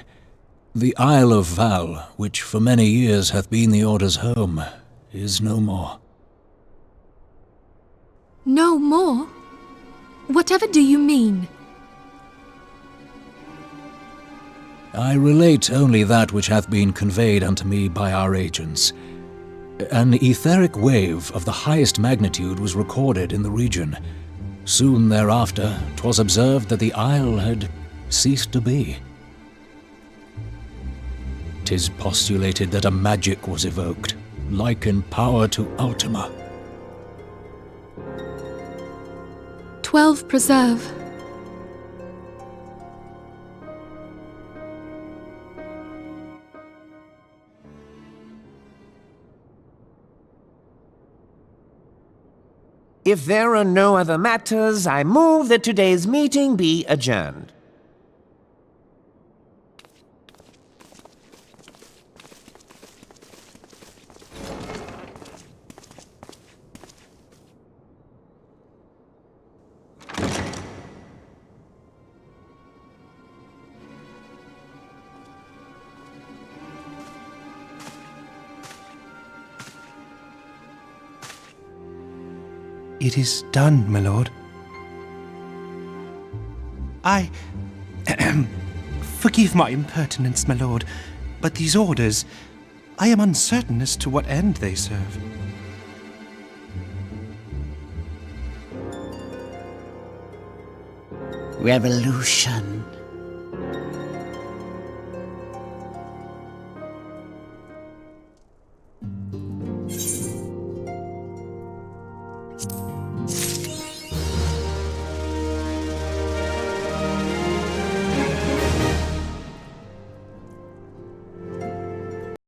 Speaker 2: the Isle of Val, which for many years hath been the Order's home, is no more.
Speaker 10: No more? Whatever do you mean?
Speaker 2: I relate only that which hath been conveyed unto me by our agents. An etheric wave of the highest magnitude was recorded in the region. Soon thereafter, 'twas observed that the isle had ceased to be. 'Tis postulated that a magic was evoked, like in power to Ultima.
Speaker 10: 12 preserve.
Speaker 8: If there are no other matters, I move that today's meeting be adjourned.
Speaker 14: It is done, my lord. Forgive my impertinence, my lord, but these orders, I am uncertain as to what end they serve.
Speaker 7: Revolution